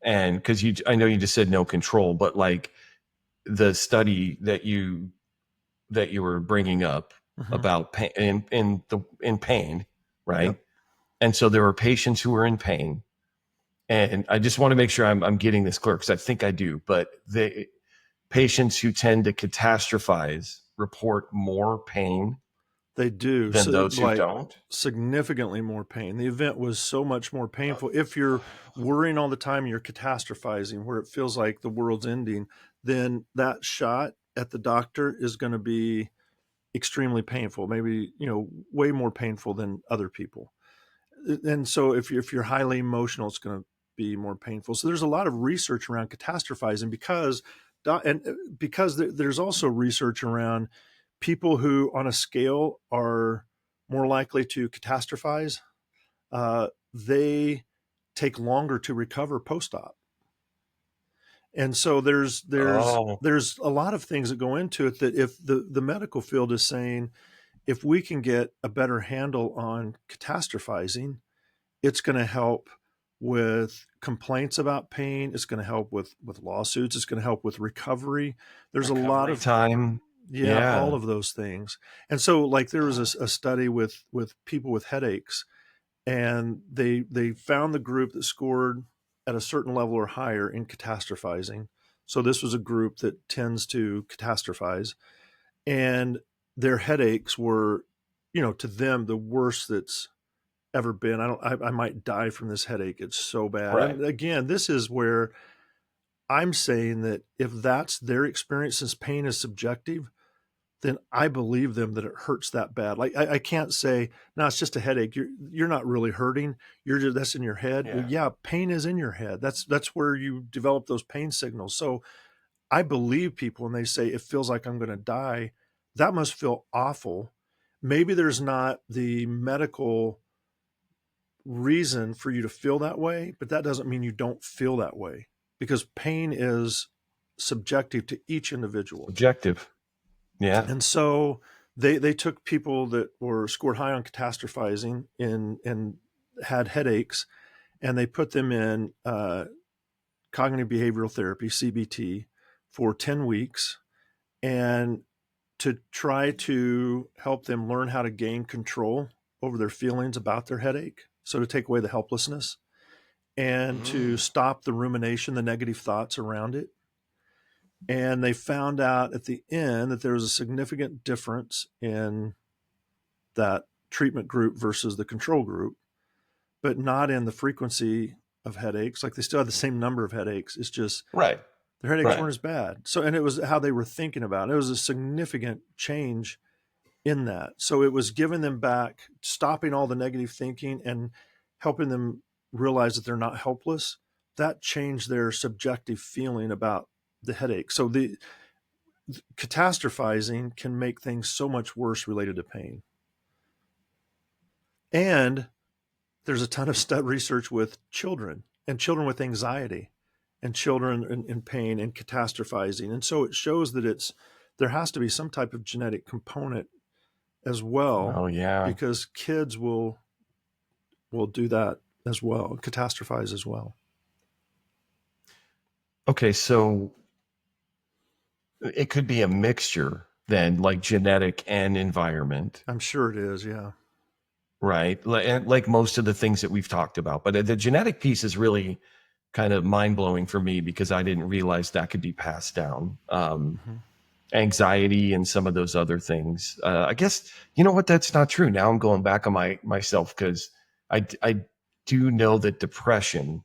Speaker 1: and because I know you just said no control, but like the study that you were bringing up about pain in pain, right? Yep. And so there were patients who were in pain, and I just want to make sure I'm getting this clear, because I think I do. But the patients who tend to catastrophize report more pain.
Speaker 2: They do.
Speaker 1: Than those who don't.
Speaker 2: Significantly more pain. The event was so much more painful. If you're worrying all the time, you're catastrophizing, where it feels like the world's ending, then that shot at the doctor is going to be extremely painful, maybe, way more painful than other people. And so if you're highly emotional, it's going to be more painful. So there's a lot of research around catastrophizing, because there's also research around people who on a scale are more likely to catastrophize. They take longer to recover post-op. And so there's a lot of things that go into it, that if the medical field is saying, if we can get a better handle on catastrophizing, it's going to help with complaints about pain. It's going to help with lawsuits. It's going to help with recovery. There's a lot of
Speaker 1: time.
Speaker 2: Yeah, all of those things. And so like there was a study with people with headaches, and they found the group that scored at a certain level or higher in catastrophizing. So this was a group that tends to catastrophize, and their headaches were, to them, the worst that's ever been. I might die from this headache. It's so bad. Right. And again, this is where I'm saying that if that's their experience, since pain is subjective, then I believe them that it hurts that bad. Like I can't say, no, it's just a headache. You're not really hurting. That's in your head. Yeah. Well, yeah, pain is in your head. That's where you develop those pain signals. So I believe people when they say it feels like I'm going to die. That must feel awful. Maybe there's not the medical reason for you to feel that way, but that doesn't mean you don't feel that way, because pain is subjective to each individual.
Speaker 1: Subjective. Yeah.
Speaker 2: And so they took people that were scored high on catastrophizing and had headaches, and they put them in cognitive behavioral therapy, CBT, for 10 weeks, and to try to help them learn how to gain control over their feelings about their headache. So to take away the helplessness, and to stop the rumination, the negative thoughts around it. And they found out at the end that there was a significant difference in that treatment group versus the control group, but not in the frequency of headaches. Like they still had the same number of headaches. It's just their headaches weren't as bad. So, and it was how they were thinking about it. It was a significant change in that. So it was giving them back, stopping all the negative thinking and helping them realize that they're not helpless. That changed their subjective feeling about the headache. So the catastrophizing can make things so much worse related to pain. And there's a ton of research with children and children with anxiety and children in pain and catastrophizing. And so it shows that there has to be some type of genetic component as well,
Speaker 1: Oh yeah.
Speaker 2: because kids will do that as well, catastrophize as well.
Speaker 1: Okay, so it could be a mixture then, like genetic and environment.
Speaker 2: I'm sure it is, yeah.
Speaker 1: Right. Like most of the things that we've talked about. But the genetic piece is really kind of mind blowing for me because I didn't realize that could be passed down.
Speaker 2: Mm-hmm.
Speaker 1: Anxiety and some of those other things. I guess, you know what? That's not true. Now I'm going back on myself because I do know that depression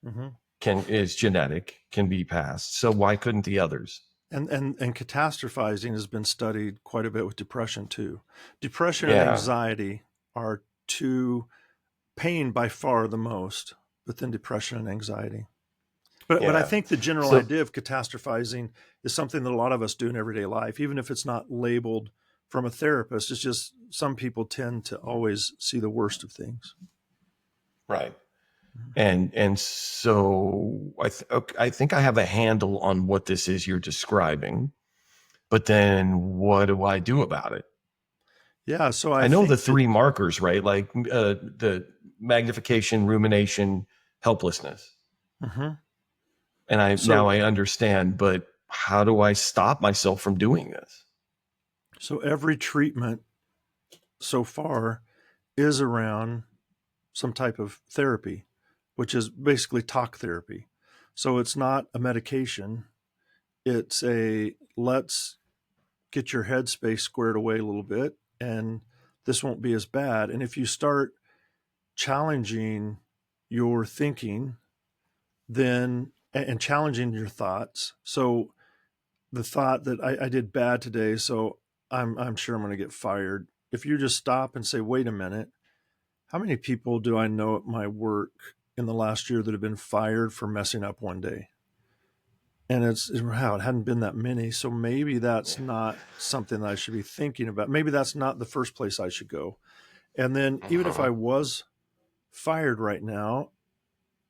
Speaker 2: Mm-hmm.
Speaker 1: is genetic, can be passed. So why couldn't the others?
Speaker 2: And catastrophizing has been studied quite a bit with depression too. Depression and
Speaker 1: Yeah.
Speaker 2: anxiety are two, pain by far the most, but then depression and anxiety. But I
Speaker 1: Yeah.
Speaker 2: think the general
Speaker 1: So
Speaker 2: idea of catastrophizing is something that a lot of us do in everyday life, even if it's not labeled from a therapist. It's just some people tend to always see the worst of things.
Speaker 1: right. And so I think I have a handle on what this is you're describing, but then what do I do about it?
Speaker 2: Yeah, so I
Speaker 1: I know the
Speaker 2: think that
Speaker 1: three markers, right? Like the magnification, rumination, helplessness.
Speaker 2: mhm.
Speaker 1: And now
Speaker 2: so
Speaker 1: I understand, but how do I stop myself from doing this?
Speaker 2: so every treatment so far is around some type of therapy, which is basically talk therapy. So it's not a medication. It's a let's get your headspace squared away a little bit and this won't be as bad. And if you start challenging your thinking, then and challenging your thoughts. So the thought that I did bad today, so I'm sure I'm going to get fired. If you just stop and say, wait a minute, how many people do I know at my work in the last year that have been fired for messing up one day? And wow, it hadn't been that many. So maybe that's not something that I should be thinking about. Maybe that's not the first place I should go. And then even if
Speaker 1: Uh-huh.
Speaker 2: I was fired right now,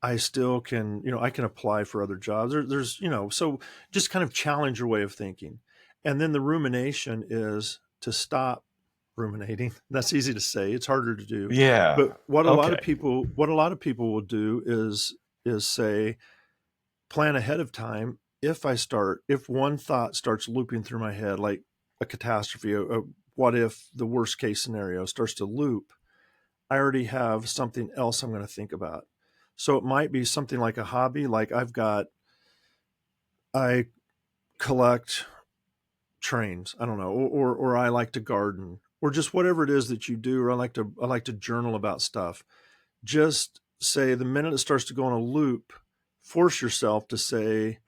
Speaker 2: I still can, I can apply for other jobs. There's, so just kind of challenge your way of thinking. And then the rumination is to stop ruminating. That's easy to say. It's harder to do.
Speaker 1: Yeah.
Speaker 2: But what a lot of
Speaker 1: Okay.
Speaker 2: people, will do is say, plan ahead of time. If one thought starts looping through my head, like a catastrophe, what if the worst case scenario starts to loop, I already have something else I'm going to think about. So it might be something like a hobby, like I collect trains, I don't know, or I like to garden, or just whatever it is that you do, or I like to journal about stuff. Just say the minute it starts to go on a loop, force yourself to say,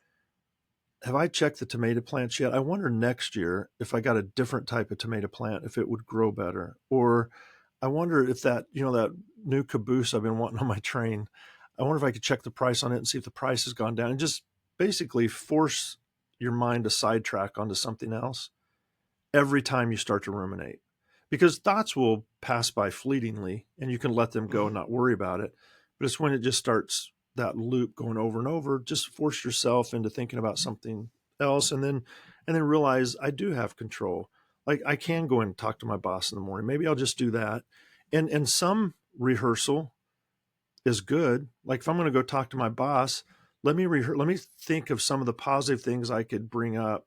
Speaker 2: have I checked the tomato plants yet? I wonder next year if I got a different type of tomato plant, if it would grow better. Or I wonder if that new caboose I've been wanting on my train, I wonder if I could check the price on it and see if the price has gone down, and just basically force your mind to sidetrack onto something else every time you start to ruminate. Because thoughts will pass by fleetingly and you can let them go and not worry about it. But it's when it just starts that loop going over and over, just force yourself into thinking about something else, and then realize I do have control. Like I can go and talk to my boss in the morning. Maybe I'll just do that. And some rehearsal is good. Like if I'm going to go talk to my boss, let me think of some of the positive things I could bring up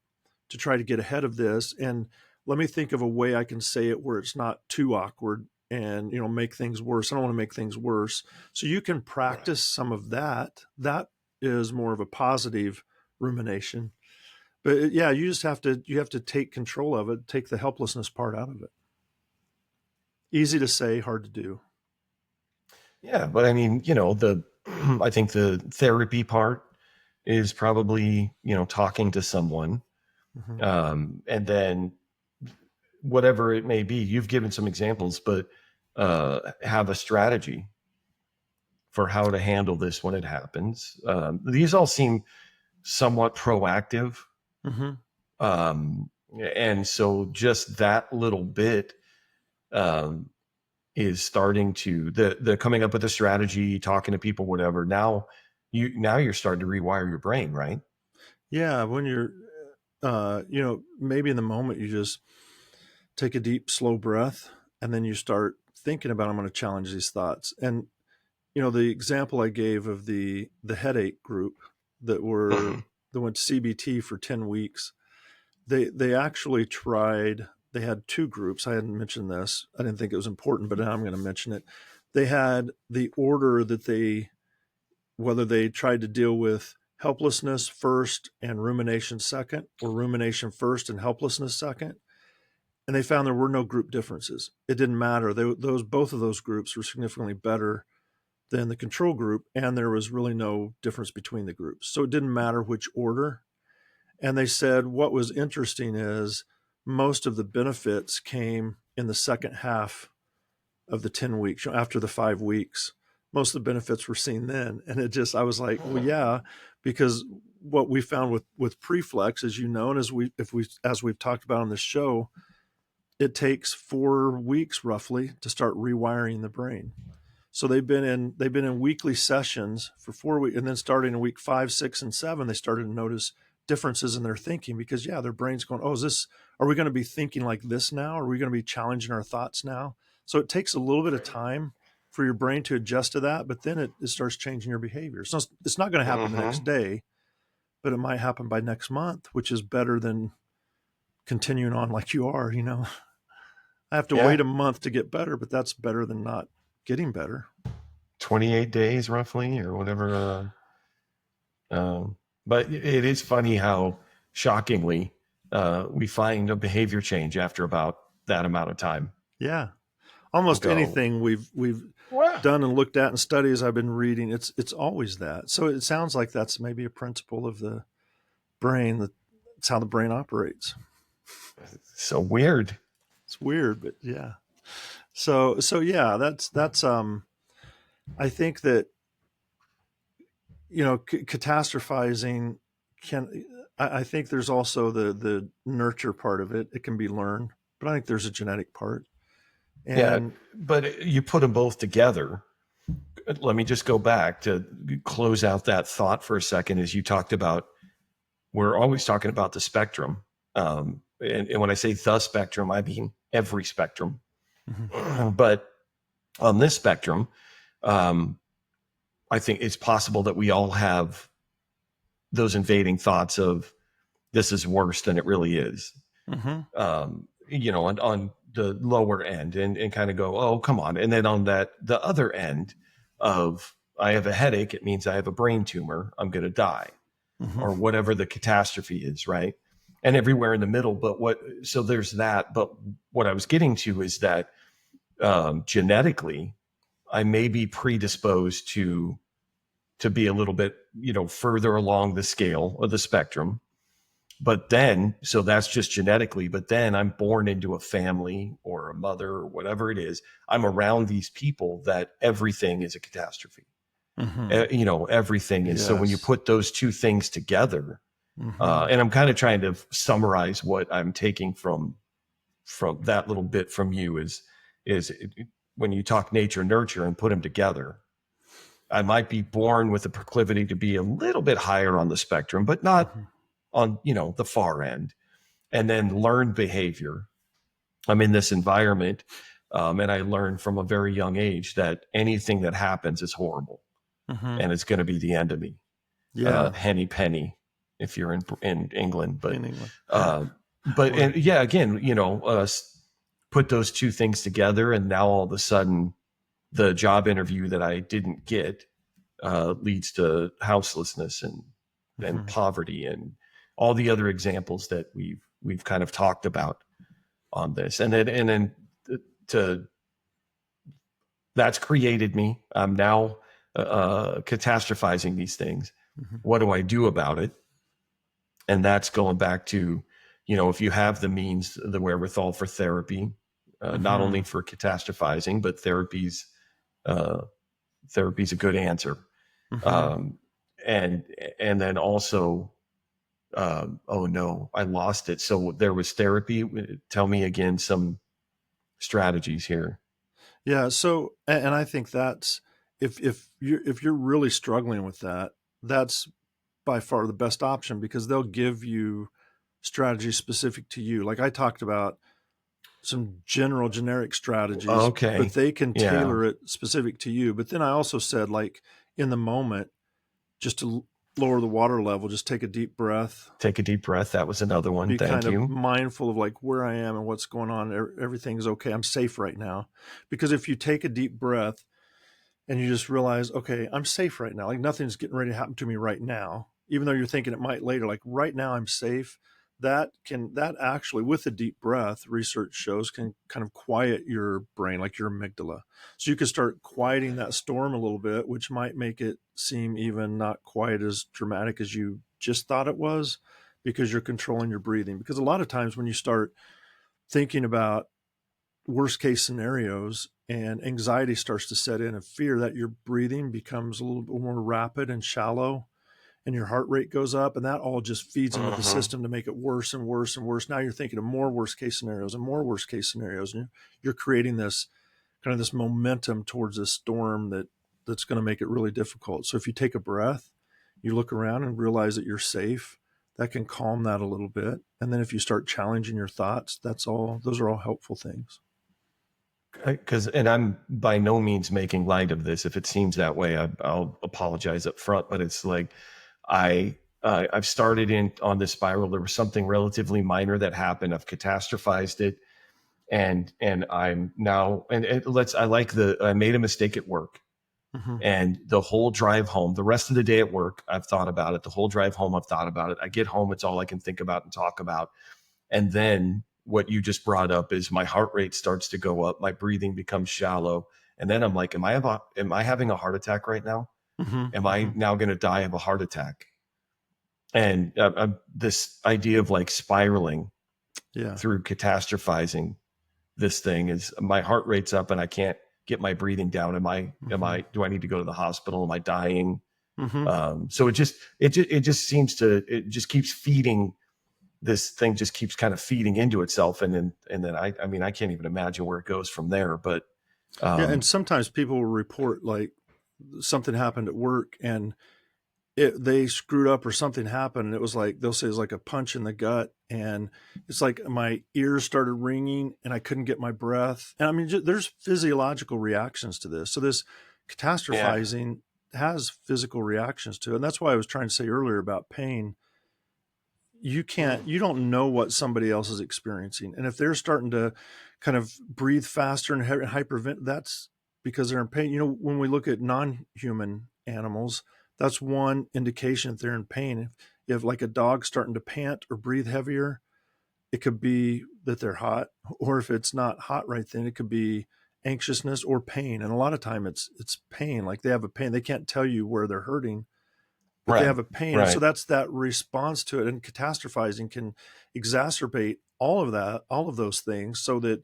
Speaker 2: to try to get ahead of this, and let me think of a way I can say it where it's not too awkward and make things worse. I don't want to make things worse. So you can
Speaker 1: Right.
Speaker 2: practice some of that. That is more of a positive rumination. But yeah, you have to take control of it, take the helplessness part out of it. Easy to say, hard to do.
Speaker 1: Yeah, but I mean, the I think the therapy part is probably, talking to someone.
Speaker 2: Hmm.
Speaker 1: And then whatever it may be. You've given some examples, but have a strategy for how to handle this when it happens. These all seem somewhat proactive.
Speaker 2: Mm-hmm.
Speaker 1: And so just that little bit is starting to the coming up with a strategy, talking to people, whatever. Now you're starting to rewire your brain, right?
Speaker 2: Yeah. When you're, maybe in the moment you just take a deep, slow breath, and then you start thinking about, I'm going to challenge these thoughts. And, the example I gave of the headache group that went to CBT for 10 weeks, they actually tried, they had two groups. I hadn't mentioned this. I didn't think it was important, but now I'm going to mention it. They had the order that whether they tried to deal with helplessness first and rumination second, or rumination first and helplessness second. And they found there were no group differences. It didn't matter. Both of those groups were significantly better than the control group, and there was really no difference between the groups. So it didn't matter which order. And they said what was interesting is most of the benefits came in the second half of the 10 weeks, after the 5 weeks. Most of the benefits were seen then. And I was like, well, yeah, because what we found with preflex, as you know, and as we've talked about on this show, it takes 4 weeks roughly to start rewiring the brain. So they've been in weekly sessions for 4 weeks, and then starting in week 5, 6, and 7, they started to notice differences in their thinking, because their brain's going, oh, are we going to be thinking like this now? Are we going to be challenging our thoughts now? So it takes a little bit of time for your brain to adjust to that, but then it starts changing your behavior. So it's not going to happen the next day, but it might happen by next month, which is better than continuing on like you are. I have to wait a month to get better, but that's better than not getting better.
Speaker 1: 28 days roughly, or whatever. But it is funny how shockingly we find a behavior change after about that amount of time.
Speaker 2: Yeah. Almost anything we've done and looked at in studies I've been reading, it's always that. So it sounds like that's maybe a principle of the brain, that's how the brain operates.
Speaker 1: So weird.
Speaker 2: It's weird, but yeah. So yeah, that's I think that catastrophizing I think there's also the nurture part of it. It can be learned, but I think there's a genetic part. And
Speaker 1: but you put them both together. Let me just go back to close out that thought for a second. As you talked about, we're always talking about the spectrum. And when I say the spectrum, I mean every spectrum. Mm-hmm. But on this spectrum, I think it's possible that we all have those invading thoughts of this is worse than it really is. Mm-hmm. On the lower end, and kind of go, oh, come on. And then on the other end of, I have a headache, it means I have a brain tumor, I'm going to die, mm-hmm. or whatever the catastrophe is, right? And everywhere in the middle. So there's that. But what I was getting to is that genetically, I may be predisposed to be a little bit, further along the scale of the spectrum. But then, so that's just genetically, but then I'm born into a family or a mother or whatever it is. I'm around these people that everything is a catastrophe. Mm-hmm. Everything is. Yes. So when you put those two things together, mm-hmm. And I'm kind of trying to summarize what I'm taking from that little bit from you is when you talk nature, nurture, and put them together, I might be born with a proclivity to be a little bit higher on the spectrum, but not mm-hmm. on, the far end, and then learn behavior. I'm in this environment, and I learned from a very young age that anything that happens is horrible, mm-hmm. and it's going to be the end of me. Yeah. Henny penny, if you're in England, but, in England. And yeah, again, put those two things together, and now all of a sudden the job interview that I didn't get leads to houselessness and mm-hmm. poverty and all the other examples that we've kind of talked about on this. And then that's created me. I'm now catastrophizing these things. Mm-hmm. What do I do about it? And that's going back to, if you have the means, the wherewithal for therapy, not only for catastrophizing, but therapy's a good answer. Um, and then also, oh no, I lost it. So there was therapy. Tell me again some strategies here.
Speaker 2: Yeah. So, and I think that's, if you're really struggling with that, that's by far the best option, because they'll give you strategies specific to you. Like I talked about some generic strategies, but
Speaker 1: Okay.
Speaker 2: they can
Speaker 1: Yeah.
Speaker 2: tailor it specific to you. But then I also said, like, in the moment, just to lower the water level, just take a deep breath,
Speaker 1: Take a deep breath. That was another one.
Speaker 2: be
Speaker 1: Thank
Speaker 2: kind of
Speaker 1: you.
Speaker 2: mindful of like where I am and what's going on. Everything's okay. I'm safe right now. Because if you take a deep breath and you just realize, okay, I'm safe right now, like nothing's getting ready to happen to me right now, even though you're thinking it might later, like right now I'm safe. That actually, with a deep breath, research shows, can kind of quiet your brain, like your amygdala. So you can start quieting that storm a little bit, which might make it seem even not quite as dramatic as you just thought it was, because you're controlling your breathing. Because a lot of times when you start thinking about worst case scenarios and anxiety starts to set in, and fear, that your breathing becomes a little bit more rapid and shallow, and your heart rate goes up, and that all just feeds into the
Speaker 1: Uh-huh.
Speaker 2: system to make it worse and worse and worse. Now you're thinking of more worst case scenarios and more worst case scenarios, and you're creating this kind of this momentum towards this storm that's going to make it really difficult. So if you take a breath, you look around and realize that you're safe, that can calm that a little bit. And then if you start challenging your thoughts, those are all helpful things.
Speaker 1: And I'm by no means making light of this. If it seems that way, I'll apologize up front. But it's like I've started in on this spiral. There was something relatively minor that happened. I've catastrophized it, and I'm now I made a mistake at work,
Speaker 2: Mm-hmm.
Speaker 1: and the whole drive home, the rest of the day at work, I've thought about it. The whole drive home, I've thought about it. I get home, it's all I can think about and talk about. And then what you just brought up is my heart rate starts to go up, my breathing becomes shallow, and then I'm like, am I having a heart attack right now? Am
Speaker 2: Mm-hmm.
Speaker 1: I
Speaker 2: Mm-hmm.
Speaker 1: now going to die of a heart attack? And this idea of like spiraling
Speaker 2: Yeah.
Speaker 1: through catastrophizing this thing is, my heart rate's up and I can't get my breathing down.
Speaker 2: Mm-hmm.
Speaker 1: Do I need to go to the hospital? Am I dying?
Speaker 2: Mm-hmm.
Speaker 1: So it just seems to, it just keeps feeding, this thing just keeps kind of feeding into itself. And then I mean, I can't even imagine where it goes from there, but,
Speaker 2: Yeah. And
Speaker 1: um,
Speaker 2: sometimes people will report like something happened at work, and they screwed up or something happened, and it was like, they'll say it's like a punch in the gut, and it's like my ears started ringing and I couldn't get my breath. And I mean, there's physiological reactions to this. So this
Speaker 1: yeah,
Speaker 2: catastrophizing has physical reactions to it. And that's why I was trying to say earlier about pain. You don't know what somebody else is experiencing, and if they're starting to kind of breathe faster and hypervent, that's because they're in pain. When we look at non-human animals, that's one indication that they're in pain. If you have like a dog starting to pant or breathe heavier, it could be that they're hot. Or if it's not hot right then, it could be anxiousness or pain. And a lot of time it's pain. Like they have a pain, they can't tell you where they're hurting, but they
Speaker 1: right,
Speaker 2: have a pain. And so
Speaker 1: right.
Speaker 2: that's that response to it. And catastrophizing can exacerbate all of that, all of those things, so that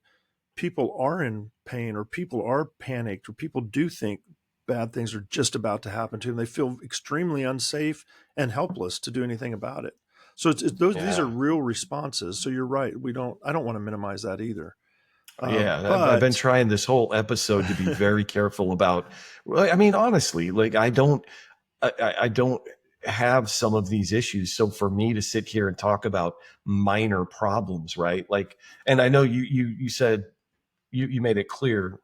Speaker 2: people are in pain, or people are panicked, or people do think bad things are just about to happen to them. They feel extremely unsafe and helpless to do anything about it. So these are
Speaker 1: Yeah.
Speaker 2: real responses. So you're right. I don't want to minimize that either.
Speaker 1: Yeah, I've been
Speaker 2: But
Speaker 1: trying this whole episode to be very careful about. Well, I mean, honestly, like I don't have some of these issues. So for me to sit here and talk about minor problems, right? Like, and I know you said you made it clear,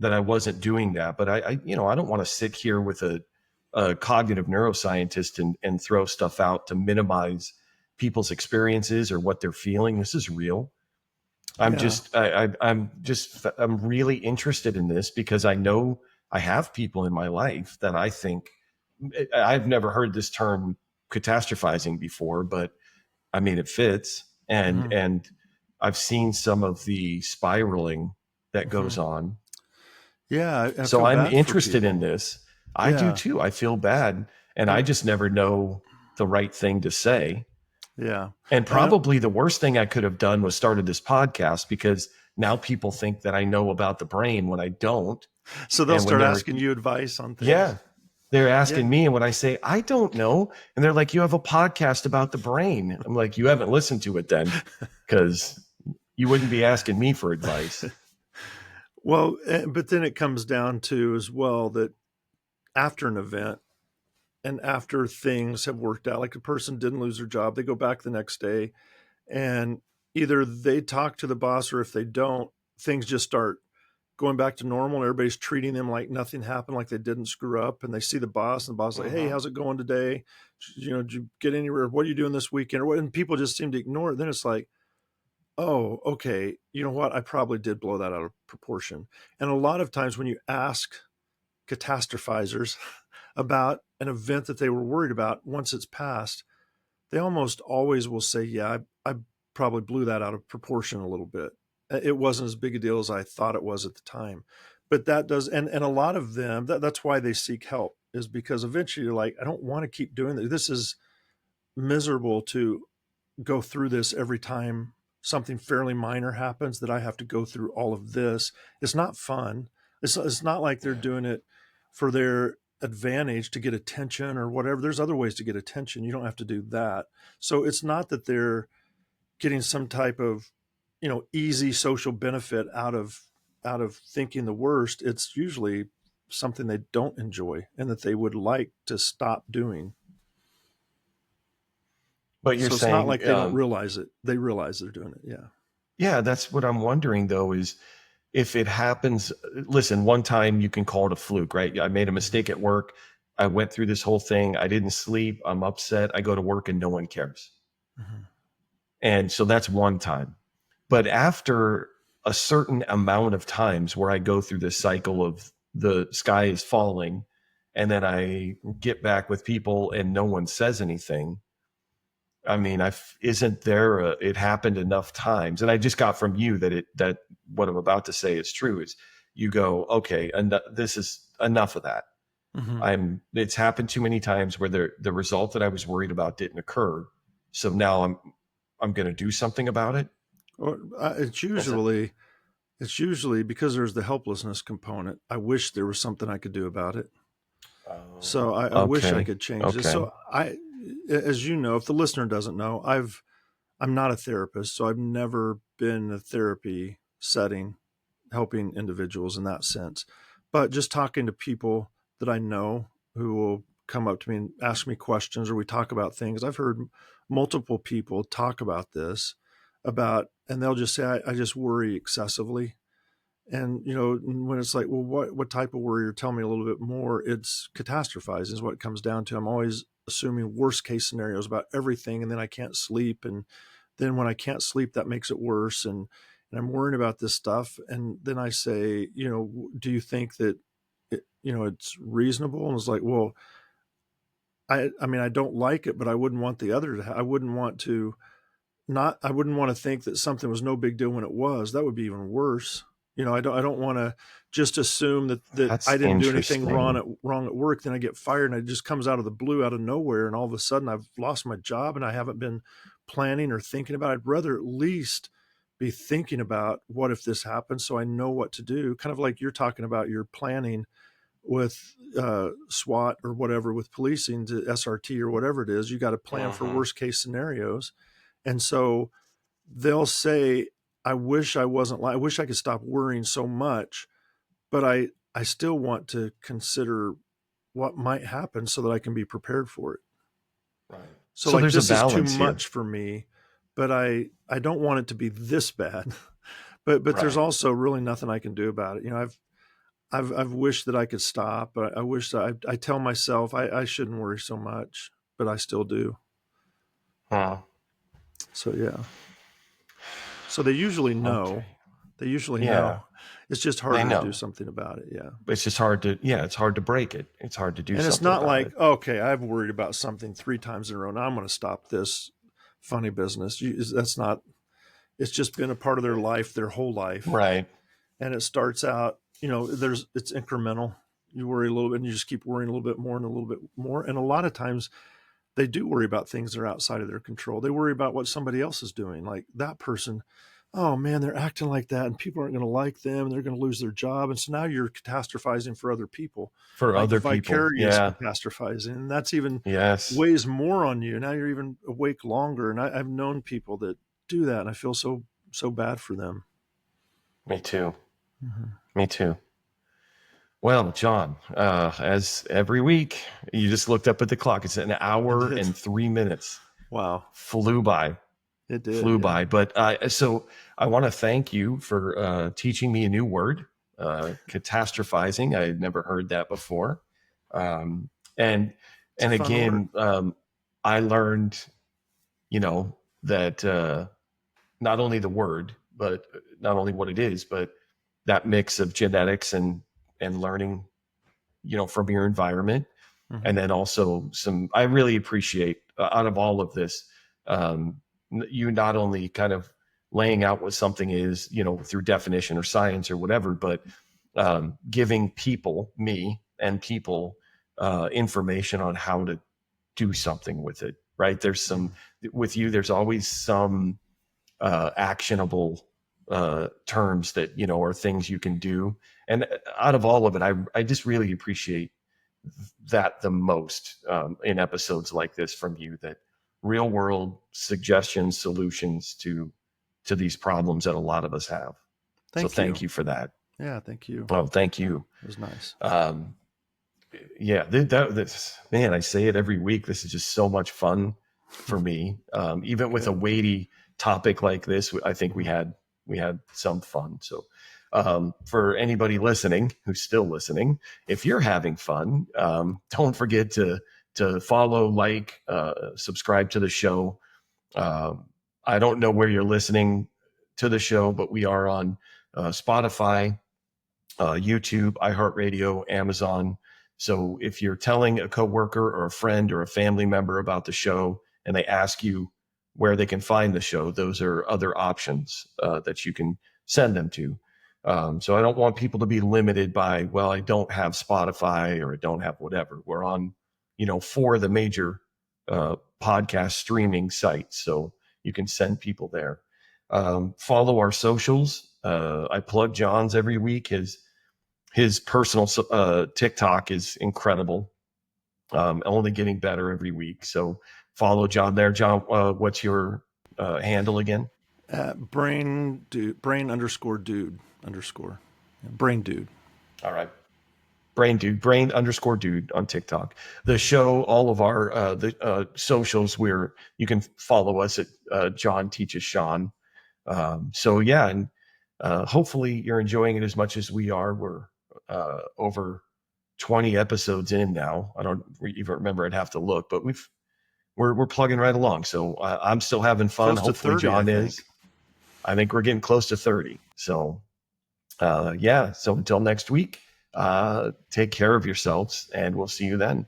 Speaker 1: that I wasn't doing that, but I don't want to sit here with a cognitive neuroscientist and throw stuff out to minimize people's experiences or what they're feeling. This is real.
Speaker 2: yeah.
Speaker 1: I'm really interested in this because I know I have people in my life that I think, I've never heard this term catastrophizing before, but I mean, it fits. And,
Speaker 2: Hmm.
Speaker 1: and I've seen some of the spiraling that
Speaker 2: Hmm.
Speaker 1: goes on.
Speaker 2: Yeah. I
Speaker 1: So
Speaker 2: feel
Speaker 1: I'm
Speaker 2: bad for
Speaker 1: interested in
Speaker 2: people.
Speaker 1: this. I do
Speaker 2: Yeah.
Speaker 1: too. I feel bad. And I
Speaker 2: And
Speaker 1: just never know the right thing to say.
Speaker 2: Yeah.
Speaker 1: And
Speaker 2: And
Speaker 1: probably the worst thing I could have done was started this podcast, because now people think that I know about the brain when I don't.
Speaker 2: so they'll
Speaker 1: And when
Speaker 2: start
Speaker 1: they're,
Speaker 2: asking you advice on
Speaker 1: yeah,
Speaker 2: things.
Speaker 1: they're
Speaker 2: Yeah.
Speaker 1: asking me, and when I say, I don't know, and they're like, you have a podcast about the brain. I'm like, you haven't listened to it then, because you wouldn't be asking me for advice.
Speaker 2: Well, but then it comes down to as well that after an event and after things have worked out, like a person didn't lose their job, they go back the next day, and either they talk to the boss, or if they don't, things just start going back to normal. And everybody's treating them like nothing happened, like they didn't screw up. And they see the boss, and the boss is like, hey, how's it going today? Did you get anywhere? What are you doing this weekend? Or what? And people just seem to ignore it. Then it's like, oh, okay, you know what? I probably did blow that out of proportion. And a lot of times when you ask catastrophizers about an event that they were worried about, once it's passed, they almost always will say, yeah, I probably blew that out of proportion a little bit. It wasn't as big a deal as I thought it was at the time. But that does, and a lot of them, that's why they seek help, is because eventually you're like, I don't want to keep doing this. This is miserable to go through this every time something fairly minor happens, that I have to go through all of this. It's not fun. It's not like they're doing it for their advantage to get attention or whatever. There's other ways to get attention. You don't have to do that. So it's not that they're getting some type of, easy social benefit out of thinking the worst. It's usually something they don't enjoy and that they would like to stop doing.
Speaker 1: But you're
Speaker 2: So it's not
Speaker 1: saying,
Speaker 2: like they don't realize it. They realize they're doing it. Yeah.
Speaker 1: yeah, that's what I'm wondering, though, is if it happens. Listen, one time you can call it a fluke, right? I made a mistake at work. I went through this whole thing. I didn't sleep. I'm upset. I go to work and no one cares.
Speaker 2: Mm-hmm.
Speaker 1: And so that's one time. But after a certain amount of times where I go through this cycle of the sky is falling, and then I get back with people and no one says anything. I mean, isn't there it happened enough times? And I just got from you that what I'm about to say is true. Is you go, okay, and this is enough of that.
Speaker 2: Mm-hmm.
Speaker 1: It's happened too many times where the result that I was worried about didn't occur. So now I'm going to do something about it.
Speaker 2: Or it's
Speaker 1: Is it?
Speaker 2: usually because there's the helplessness component. I wish there was something I could do about it. So I wish I
Speaker 1: Okay.
Speaker 2: could change this.
Speaker 1: Okay.
Speaker 2: So as you know, if the listener doesn't know, I'm not a therapist, so I've never been in a therapy setting helping individuals in that sense. But just talking to people that I know who will come up to me and ask me questions, or we talk about things. I've heard multiple people talk about this, and they'll just say, I just worry excessively. And, when it's like, well, what type of worry? Or tell me a little bit more. It's catastrophizing is what it comes down to. I'm always assuming worst case scenarios about everything. And then I can't sleep. And then when I can't sleep, that makes it worse. And I'm worrying about this stuff. And then I say, do you think that, it's reasonable? And it's like, well, I mean, I don't like it, but I wouldn't want the other I wouldn't want to I wouldn't want to think that something was no big deal when it was. That would be even worse. I don't want to just assume that
Speaker 1: That's
Speaker 2: I didn't do anything wrong
Speaker 1: interesting.
Speaker 2: at work. Then I get fired, and it just comes out of the blue, out of nowhere, and all of a sudden I've lost my job, and I haven't been planning or thinking about it. I'd rather at least be thinking about what if this happens, so I know what to do. Kind of like you're talking about your planning with SWAT or whatever, with policing to SRT or whatever it is. You got to plan for
Speaker 1: Mm-hmm.
Speaker 2: worst case scenarios, and so they'll say, I wish I could stop worrying so much, but I still want to consider what might happen so that I can be prepared for it.
Speaker 1: Right.
Speaker 2: So
Speaker 1: So
Speaker 2: like,
Speaker 1: there's a
Speaker 2: this is too
Speaker 1: balance here.
Speaker 2: much for me, but I don't want it to be this bad. But there's
Speaker 1: Right.
Speaker 2: also really nothing I can do about it. I've wished that I could stop, but I wish that I tell myself I shouldn't worry so much, but I still do.
Speaker 1: Huh.
Speaker 2: So yeah. So they usually know.
Speaker 1: Okay.
Speaker 2: They usually
Speaker 1: Yeah.
Speaker 2: know. It's just
Speaker 1: They
Speaker 2: harder to do
Speaker 1: know.
Speaker 2: something about it. Yeah.
Speaker 1: It's just hard to, yeah, it's hard to break it. It's hard to do
Speaker 2: And it's
Speaker 1: something
Speaker 2: not
Speaker 1: about
Speaker 2: like,
Speaker 1: it.
Speaker 2: okay, I've worried about something 3 times in a row. Now I'm going to stop this funny business. That's not, it's just been a part of their life, their whole life.
Speaker 1: Right.
Speaker 2: And it starts out, it's incremental. You worry a little bit and you just keep worrying a little bit more and a little bit more. And a lot of times they do worry about things that are outside of their control. They worry about what somebody else is doing. Like that person, oh man, they're acting like that and people aren't going to like them and they're going to lose their job. And so now you're catastrophizing for other people,
Speaker 1: For
Speaker 2: like
Speaker 1: other people.
Speaker 2: vicarious
Speaker 1: Yeah.
Speaker 2: catastrophizing. And that's even
Speaker 1: Yes.
Speaker 2: weighs more on you. Now you're even awake longer. And I've known people that do that, and I feel so bad for them.
Speaker 1: Me too.
Speaker 2: Mm-hmm.
Speaker 1: Me too. Well, John, as every week, you just looked up at the clock. It's an hour and 3 minutes.
Speaker 2: Wow.
Speaker 1: Flew by.
Speaker 2: It did.
Speaker 1: Flew by. But so I want to thank you for teaching me a new word, catastrophizing. I had never heard that before. And again, I learned, that not only the word, but not only what it is, but that mix of genetics and learning, from your environment. Mm-hmm. And then also I really appreciate out of all of this, you not only kind of laying out what something is, through definition or science or whatever, but giving me and people information on how to do something with it, right? With you, there's always some actionable terms that, are things you can do. And out of all of it, I just really appreciate that the most in episodes like this from you, that real world suggestions, solutions to these problems that a lot of us have. Thank you for that.
Speaker 2: Yeah. Thank you.
Speaker 1: Oh, thank you.
Speaker 2: It was nice.
Speaker 1: Yeah, this, man, I say it every week. This is just so much fun for me. Even with a weighty topic like this, I think we had some fun. So for anybody listening, who's still listening, if you're having fun, don't forget to follow, like, subscribe to the show. I don't know where you're listening to the show, but we are on Spotify, YouTube, iHeartRadio, Amazon. So if you're telling a coworker or a friend or a family member about the show and they ask you where they can find the show, those are other options that you can send them to. So I don't want people to be limited by, well, I don't have Spotify or I don't have whatever. We're on, 4 of the major podcast streaming sites. So you can send people there. Follow our socials. I plug John's every week. His personal TikTok is incredible. Only getting better every week. So follow John there. John, what's your handle again?
Speaker 2: Brain _dude_. Brain dude.
Speaker 1: All right. Brain _dude on TikTok. The show, all of our socials, where you can follow us at John Teaches Sean. So yeah, and hopefully you're enjoying it as much as we are. We're over 20 episodes in now. I don't even remember. I'd have to look, but we're plugging right along. So I'm still having fun. Hopefully 30, John is. I think we're getting close to 30. So yeah. So until next week, take care of yourselves, and we'll see you then.